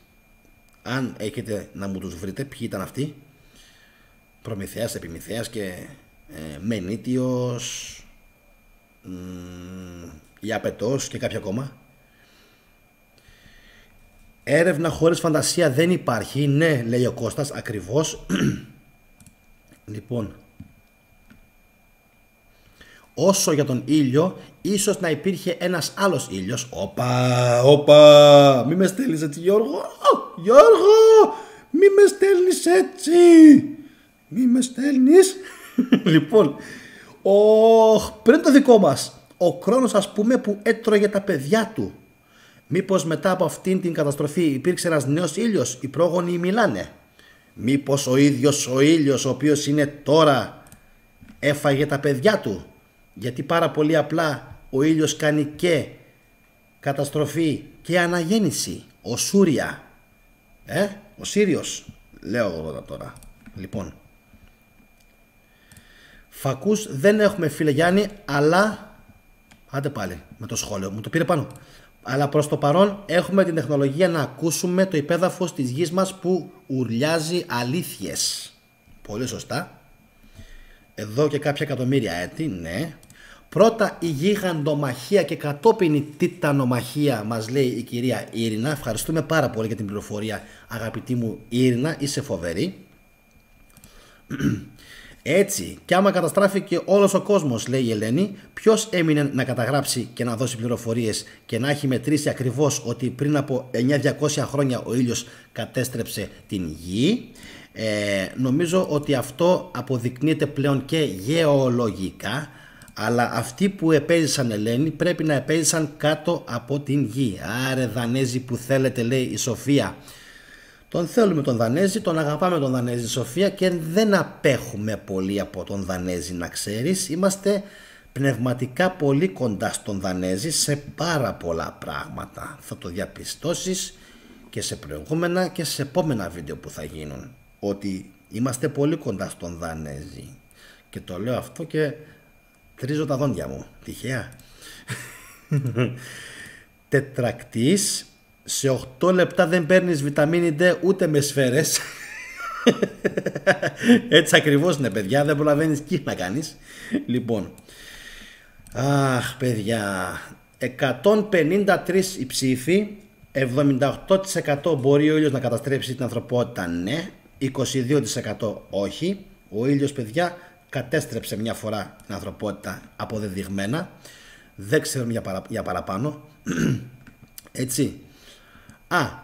S1: Αν έχετε να μου τους βρείτε, ποιοι ήταν αυτοί? Προμηθέας, Επιμηθέας και Μενίτιος, η απαιτός και κάποια ακόμα. Έρευνα χωρίς φαντασία δεν υπάρχει. Ναι, λέει ο Κώστας, ακριβώς. Λοιπόν, όσο για τον ήλιο, ίσως να υπήρχε ένας άλλος ήλιος. Όπα, μη με στέλνεις έτσι Γιώργο. Γιώργο, μη με στέλνεις έτσι. Μη με στέλνεις. Λοιπόν, πριν το δικό μας, ο Κρόνος ας πούμε που έτρωγε τα παιδιά του. Μήπως μετά από αυτήν την καταστροφή υπήρξε ένας νέος ήλιος, οι πρόγονοι μιλάνε. Μήπως ο ίδιος ο ήλιος ο οποίος είναι τώρα έφαγε τα παιδιά του. Γιατί πάρα πολύ απλά ο ήλιος κάνει και καταστροφή και αναγέννηση. Ο Σούρια. Ο Σύριος. Λέω εγώ τώρα. Λοιπόν. Φακούς δεν έχουμε φίλε Γιάννη, αλλά... Άντε πάλι με το σχόλιο, μου το πήρε πάνω. Αλλά προς το παρόν έχουμε την τεχνολογία να ακούσουμε το υπέδαφος της γης μας που ουρλιάζει αλήθειες. Πολύ σωστά. Εδώ και κάποια εκατομμύρια έτη, ναι. Πρώτα η γίγαντομαχία και κατόπιν η τιτανομαχία, μας λέει η κυρία Ήρυνα. Ευχαριστούμε πάρα πολύ για την πληροφορία, αγαπητή μου Ήρυνα, είσαι φοβερή. Έτσι, και άμα καταστράφηκε όλος ο κόσμος, λέει η Ελένη, ποιος έμεινε να καταγράψει και να δώσει πληροφορίες και να έχει μετρήσει ακριβώς ότι πριν από 900 χρόνια ο ήλιος κατέστρεψε την γη. Νομίζω ότι αυτό αποδεικνύεται πλέον και γεωλογικά, αλλά αυτοί που επέζησαν, Ελένη, πρέπει να επέζησαν κάτω από την γη. Άρε Δανέζοι που θέλετε, λέει η Σοφία. Τον θέλουμε τον Δανέζη, τον αγαπάμε τον Δανέζη, Σοφία, και δεν απέχουμε πολύ από τον Δανέζη, να ξέρεις. Είμαστε πνευματικά πολύ κοντά στον Δανέζη σε πάρα πολλά πράγματα. Θα το διαπιστώσεις και σε προηγούμενα και σε επόμενα βίντεο που θα γίνουν, ότι είμαστε πολύ κοντά στον Δανέζη. Και το λέω αυτό και τρίζω τα δόντια μου. Τυχαία. Τετρακτής. Σε 8 λεπτά δεν παίρνεις βιταμίνη D ούτε με σφαίρες. Έτσι ακριβώς είναι, παιδιά. Δεν προλαβαίνεις τι να κάνεις. Λοιπόν, αχ παιδιά, 153 οι ψήφοι, 78% μπορεί ο ήλιος να καταστρέψει την ανθρωπότητα, ναι, 22% όχι. Ο ήλιος, παιδιά, κατέστρεψε μια φορά την ανθρωπότητα αποδεδειγμένα. Δεν ξέρουμε για παραπάνω. Έτσι.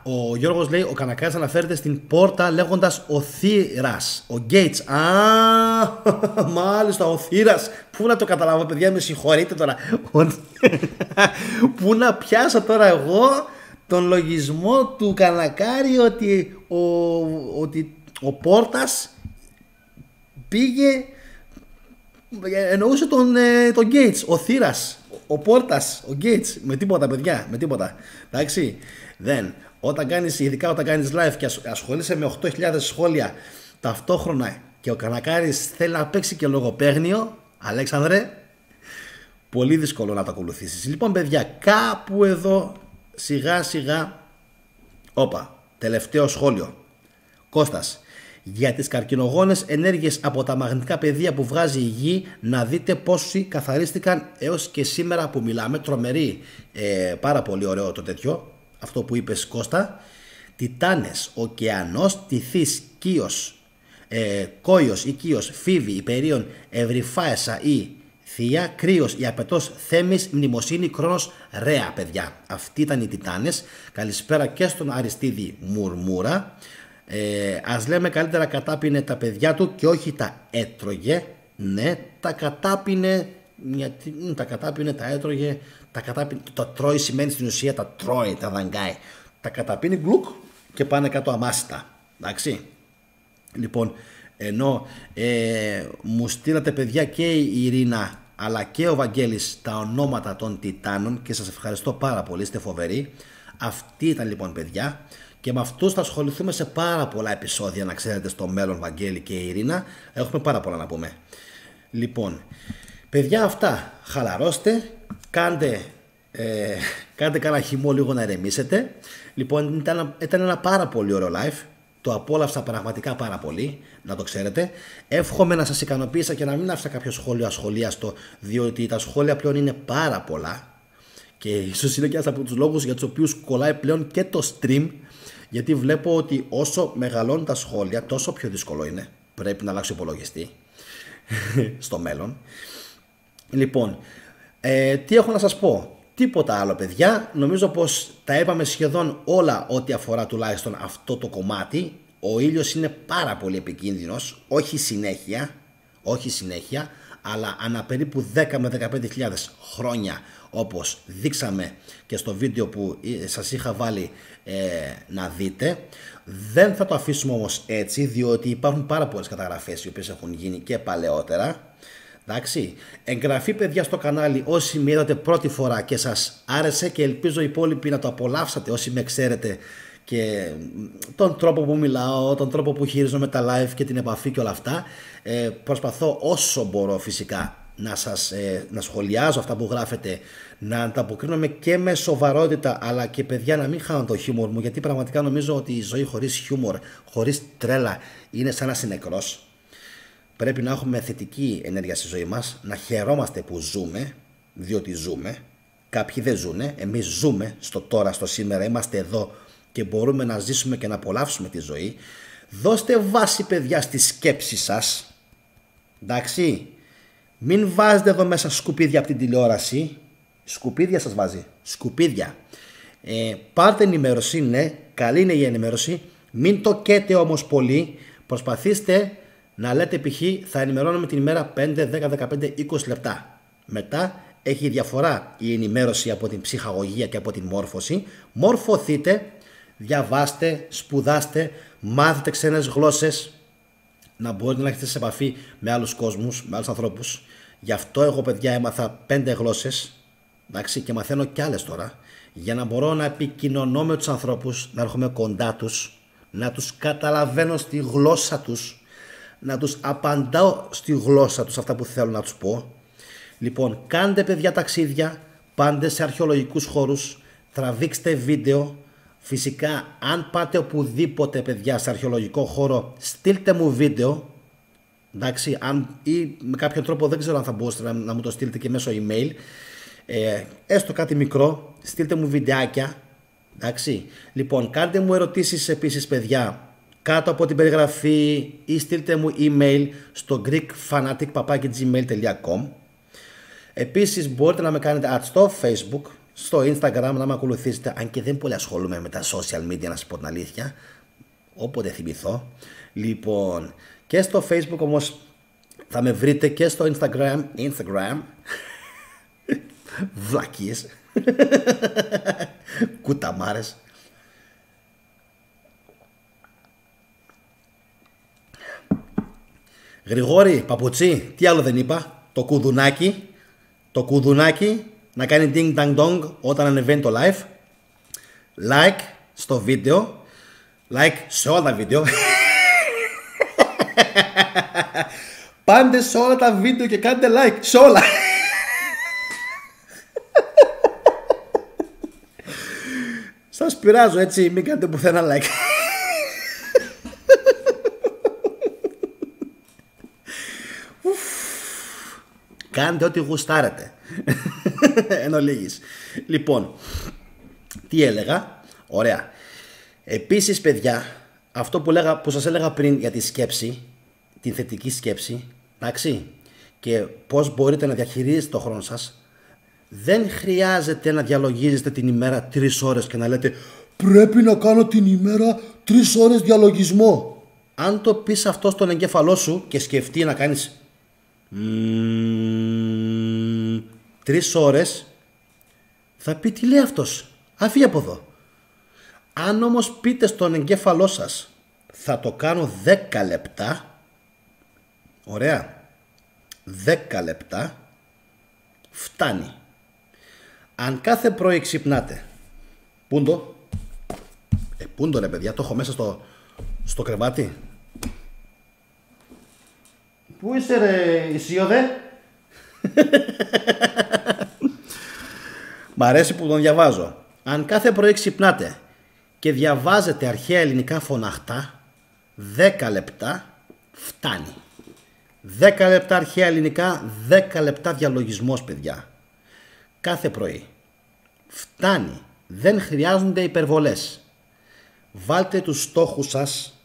S1: Ο Γιώργος λέει, ο Κανακάρης αναφέρεται στην πόρτα λέγοντας ο Θύρας, ο Gates. Μάλιστα, ο Θύρας. Πού να το καταλάβω, παιδιά, με συγχωρείτε τώρα. Πού να πιάσω τώρα εγώ τον λογισμό του Κανακάρη ότι ο Πόρτας πήγε, εννοούσε τον Gates, ο Θύρας, ο Πόρτας, ο Gates. Με τίποτα, παιδιά, με τίποτα. Εντάξει. Δεν. Ειδικά όταν κάνεις live και ασχολείσαι με 8.000 σχόλια ταυτόχρονα και ο Κανακάρης θέλει να παίξει και λογοπαίγνιο, Αλέξανδρε, πολύ δύσκολο να το ακολουθήσεις. Λοιπόν, παιδιά, κάπου εδώ σιγά σιγά. Τελευταίο σχόλιο. Κώστας, για τις καρκινογόνες ενέργειες από τα μαγνητικά πεδία που βγάζει η γη, να δείτε πόσοι καθαρίστηκαν έως και σήμερα που μιλάμε. Τρομερή, πάρα πολύ ωραίο το τέτοιο. Αυτό που είπες, Κώστα. Τιτάνες, ωκεανός, τυθής, κύος, κόιος ή κύος, φίβη, υπερίων, ευρυφάεσα ή θεία, κρύος, η απαιτός, θέμης, μνημοσύνη, Κρόνος, Ρέα, παιδιά. Αυτοί ήταν οι Τιτάνες. Καλησπέρα και στον Αριστίδη Μουρμούρα. Ας λέμε καλύτερα κατάπινε τα παιδιά του και όχι τα έτρωγε. Ναι, τα κατάπινε, τα έτρωγε. Τα τρώει σημαίνει στην ουσία τα τρώει, τα δαγκάει. Τα καταπίνει γκλουκ και πάνε κάτω αμάσιτα. Εντάξει. Λοιπόν, ενώ μου στείλατε, παιδιά, και η Ειρήνα αλλά και ο Βαγγέλης τα ονόματα των Τιτάνων και σας ευχαριστώ πάρα πολύ, είστε φοβεροί. Αυτοί ήταν λοιπόν, παιδιά, και με αυτούς θα ασχοληθούμε σε πάρα πολλά επεισόδια, να ξέρετε, στο μέλλον, Βαγγέλη και η Ειρήνα. Έχουμε πάρα πολλά να πούμε. Λοιπόν, παιδιά, αυτά. Χαλαρώστε. Κάντε κανένα χυμό λίγο να ηρεμήσετε. Λοιπόν, ήταν ένα πάρα πολύ ωραίο live. Το απόλαυσα πραγματικά πάρα πολύ, να το ξέρετε. Εύχομαι να σας ικανοποίησα και να μην άφησα κάποιο σχόλιο ασχολίαστο, διότι τα σχόλια πλέον είναι πάρα πολλά και ίσως είναι και ένας από τους λόγους για τους οποίους κολλάει πλέον και το stream, γιατί βλέπω ότι όσο μεγαλώνουν τα σχόλια τόσο πιο δύσκολο είναι. Πρέπει να αλλάξει ο υπολογιστή στο μέλλον. Λοιπόν, τι έχω να σας πω? Τίποτα άλλο, παιδιά. Νομίζω πως τα είπαμε σχεδόν όλα ό,τι αφορά τουλάχιστον αυτό το κομμάτι. Ο ήλιος είναι πάρα πολύ επικίνδυνος, όχι συνέχεια, αλλά ανά περίπου 10 με 15.000 χρόνια, όπως δείξαμε και στο βίντεο που σας είχα βάλει να δείτε. Δεν θα το αφήσουμε όμως έτσι, διότι υπάρχουν πάρα πολλές καταγραφές οι οποίες έχουν γίνει και παλαιότερα. Εντάξει, εγγραφή παιδιά στο κανάλι όσοι με είδατε πρώτη φορά και σας άρεσε, και ελπίζω οι υπόλοιποι να το απολαύσατε όσοι με ξέρετε και τον τρόπο που μιλάω, τον τρόπο που χειρίζομαι τα live και την επαφή και όλα αυτά. Προσπαθώ όσο μπορώ φυσικά να σχολιάζω αυτά που γράφετε, να ανταποκρίνομαι και με σοβαρότητα, αλλά και παιδιά να μην χάνω το χιούμορ μου, γιατί πραγματικά νομίζω ότι η ζωή χωρίς χιούμορ, χωρίς τρέλα είναι σαν να είσαι νεκρός. Πρέπει να έχουμε θετική ενέργεια στη ζωή μας, να χαιρόμαστε που ζούμε, διότι ζούμε. Κάποιοι δεν ζουνε, εμείς ζούμε στο τώρα, στο σήμερα, είμαστε εδώ και μπορούμε να ζήσουμε και να απολαύσουμε τη ζωή. Δώστε βάση παιδιά στη σκέψη σας, εντάξει. Μην βάζετε εδώ μέσα σκουπίδια από την τηλεόραση. Σκουπίδια σας βάζει, σκουπίδια. Πάρτε ενημέρωση, ναι, καλή είναι η ενημέρωση. Μην το καίτε όμως πολύ, προσπαθήστε να λέτε π.χ. θα ενημερώνουμε την ημέρα 5, 10, 15, 20 λεπτά. Μετά έχει διαφορά η ενημέρωση από την ψυχαγωγία και από την μόρφωση. Μορφωθείτε, διαβάστε, σπουδάστε, μάθετε ξένες γλώσσες, να μπορείτε να έχετε σε επαφή με άλλους κόσμους, με άλλους ανθρώπους. Γι' αυτό εγώ παιδιά έμαθα 5 γλώσσες, εντάξει, και μαθαίνω κι άλλες τώρα, για να μπορώ να επικοινωνώ με τους ανθρώπους, να έρχομαι κοντά τους, να τους καταλαβαίνω στη γλώσσα τους, να τους απαντάω στη γλώσσα τους αυτά που θέλω να τους πω. Λοιπόν, κάντε παιδιά ταξίδια, πάντε σε αρχαιολογικούς χώρους, τραβήξτε βίντεο. Φυσικά αν πάτε οπουδήποτε παιδιά σε αρχαιολογικό χώρο, στείλτε μου βίντεο, εντάξει, ή με κάποιο τρόπο, δεν ξέρω αν θα μπορούσατε να μου το στείλετε και μέσω email, έστω κάτι μικρό, στείλτε μου βιντεάκια, εντάξει. Λοιπόν, κάντε μου ερωτήσεις επίσης παιδιά κάτω από την περιγραφή ή στείλτε μου email στο greekfanatic@gmail.com. Επίσης μπορείτε να με κάνετε add στο Facebook, στο Instagram, να με ακολουθήσετε, αν και δεν πολύ ασχολούμαι με τα social media, να σας πω την αλήθεια, όποτε θυμηθώ. Λοιπόν, και στο Facebook όμως θα με βρείτε, και στο Instagram βλακίες κουταμάρες. Γρηγόρη, παπουτσί, τι άλλο δεν είπα? Το κουδουνάκι να κάνει ding dang dong όταν ανεβαίνει το live. Like στο βίντεο, like σε όλα τα βίντεο. Πάντε σε όλα τα βίντεο και κάντε like σε όλα. Σας πειράζω έτσι, μην κάνετε πουθενά like. Κάντε ό,τι γουστάρετε. Εν ολίγης. Λοιπόν, τι έλεγα? Ωραία. Επίσης παιδιά, αυτό που σας έλεγα πριν για τη σκέψη, την θετική σκέψη, εντάξει, και πώς μπορείτε να διαχειρίζετε το χρόνο σας. Δεν χρειάζεται να διαλογίζετε την ημέρα 3 ώρες και να λέτε πρέπει να κάνω την ημέρα 3 ώρες διαλογισμό. Αν το πεις αυτό στον εγκέφαλό σου και σκεφτεί να κάνεις 3 ώρες, θα πει τι λέει αυτός, αφήγει από εδώ. Αν όμως πείτε στον εγκέφαλό σας θα το κάνω 10 λεπτά, ωραία, 10 λεπτά φτάνει. Αν κάθε πρωί ξυπνάτε, πούντο ρε παιδιά, το έχω μέσα στο κρεβάτι. Πού είσαι ρε Ισίωδε? Μ' αρέσει που τον διαβάζω. Αν κάθε πρωί ξυπνάτε και διαβάζετε αρχαία ελληνικά φωναχτά, 10 λεπτά φτάνει. 10 λεπτά αρχαία ελληνικά, 10 λεπτά διαλογισμός, παιδιά. Κάθε πρωί. Φτάνει. Δεν χρειάζονται υπερβολές. Βάλτε τους στόχους σας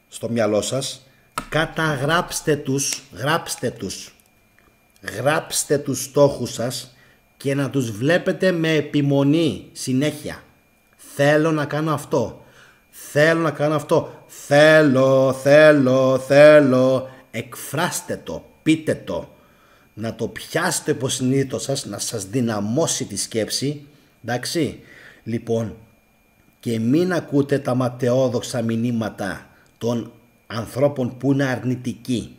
S1: στο μυαλό σας, καταγράψτε τους, γράψτε τους στόχους σας και να τους βλέπετε με επιμονή συνέχεια. Θέλω να κάνω αυτό, θέλω να κάνω αυτό, θέλω, εκφράστε το, πείτε το, να το πιάσετε υποσυνείδητο σας, να σας δυναμώσει τη σκέψη, εντάξει. Λοιπόν, και μην ακούτε τα ματαιόδοξα μηνύματα των ανθρώπων που είναι αρνητικοί.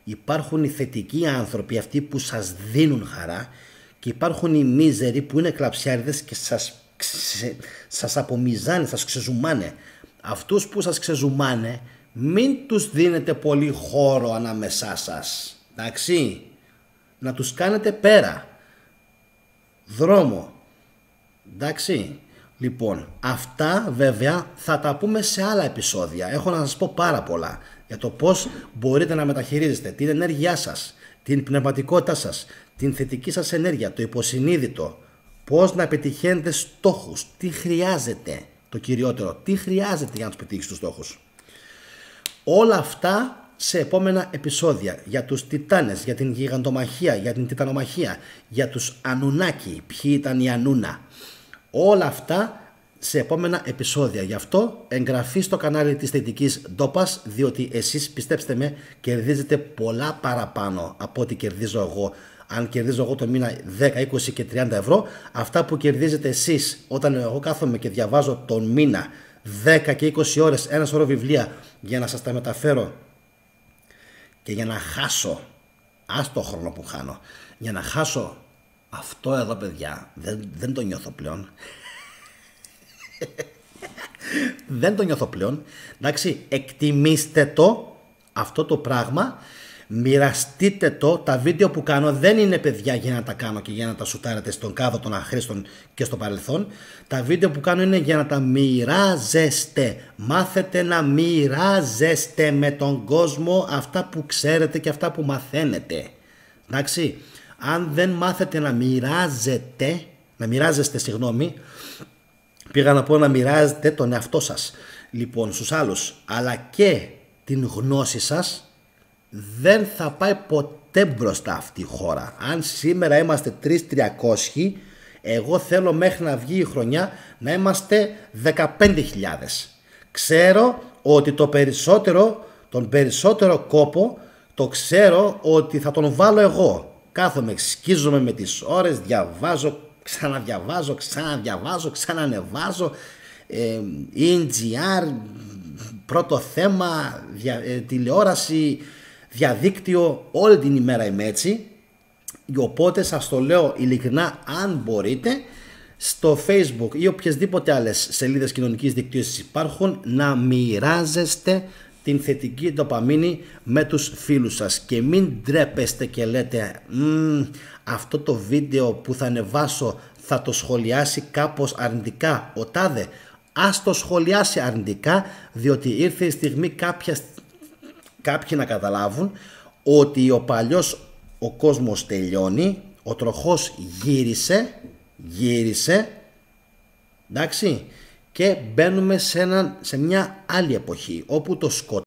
S1: Υπάρχουν οι θετικοί άνθρωποι, αυτοί που σας δίνουν χαρά, και υπάρχουν οι μίζεροι που είναι κλαψιάριδες και σας απομυζάνε, σας ξεζουμάνε. Αυτούς που σας ξεζουμάνε, μην τους δίνετε πολύ χώρο ανάμεσά σας, εντάξει, να τους κάνετε πέρα, δρόμο, εντάξει. Λοιπόν, αυτά βέβαια θα τα πούμε σε άλλα επεισόδια. Έχω να σας πω πάρα πολλά για το πώς μπορείτε να μεταχειρίζεστε την ενέργειά σας, την πνευματικότητά σας, την θετική σας ενέργεια, το υποσυνείδητο, πώς να πετυχαίνετε στόχους, τι χρειάζεται, το κυριότερο, τι χρειάζεται για να τους πετύχεις τους στόχους. Όλα αυτά σε επόμενα επεισόδια, για τους Τιτάνες, για την γιγαντομαχία, για την τιτανομαχία, για τους Ανουνάκι, ποιοι ήταν οι Ανούνα. Όλα αυτά σε επόμενα επεισόδια. Γι' αυτό εγγραφή στο κανάλι της Θετικής Ντόπας, διότι εσείς, πιστέψτε με, κερδίζετε πολλά παραπάνω από ό,τι κερδίζω εγώ. Αν κερδίζω εγώ το μήνα 10, 20 και 30 ευρώ, αυτά που κερδίζετε εσείς όταν εγώ κάθομαι και διαβάζω τον μήνα 10 και 20 ώρες ένα σωρό βιβλία για να σας τα μεταφέρω και για να χάσω, άστο χρόνο που χάνω, για να χάσω αυτό εδώ, παιδιά, δεν το νιώθω πλέον. Δεν το νιώθω πλέον. Εντάξει, εκτιμήστε το αυτό το πράγμα, μοιραστείτε το. Τα βίντεο που κάνω δεν είναι, παιδιά, για να τα κάνω και για να τα σουτάρετε στον κάδο των αχρήστων και στο παρελθόν. Τα βίντεο που κάνω είναι για να τα μοιράζεστε. Μάθετε να μοιράζεστε με τον κόσμο αυτά που ξέρετε και αυτά που μαθαίνετε. Εντάξει, αν δεν μάθετε να μοιράζεστε, πήγα να πω να μοιράζετε τον εαυτό σας, λοιπόν, στους άλλους, αλλά και την γνώση σας, δεν θα πάει ποτέ μπροστά αυτή η χώρα. Αν σήμερα είμαστε 3.300, εγώ θέλω μέχρι να βγει η χρονιά να είμαστε 15.000. Ξέρω ότι τον περισσότερο κόπο το ξέρω ότι θα τον βάλω εγώ. Κάθομαι, σκίζομαι με τις ώρες, διαβάζω, ξαναδιαβάζω, ξανανεβάζω, ENGR, πρώτο θέμα, τηλεόραση, διαδίκτυο, όλη την ημέρα είμαι έτσι. Οπότε σας το λέω ειλικρινά, αν μπορείτε, στο Facebook ή οποιασδήποτε άλλες σελίδες κοινωνικής δικτύωσης υπάρχουν, να μοιράζεστε την θετική ντοπαμίνη με τους φίλους σας και μην ντρέπεστε και λέτε αυτό το βίντεο που θα ανεβάσω θα το σχολιάσει κάπως αρνητικά ο τάδε. Ας το σχολιάσει αρνητικά, διότι ήρθε η στιγμή κάποιοι να καταλάβουν ότι ο παλιός ο κόσμος τελειώνει, ο τροχός γύρισε, εντάξει, και μπαίνουμε σε μια άλλη εποχή όπου το σκοτάδι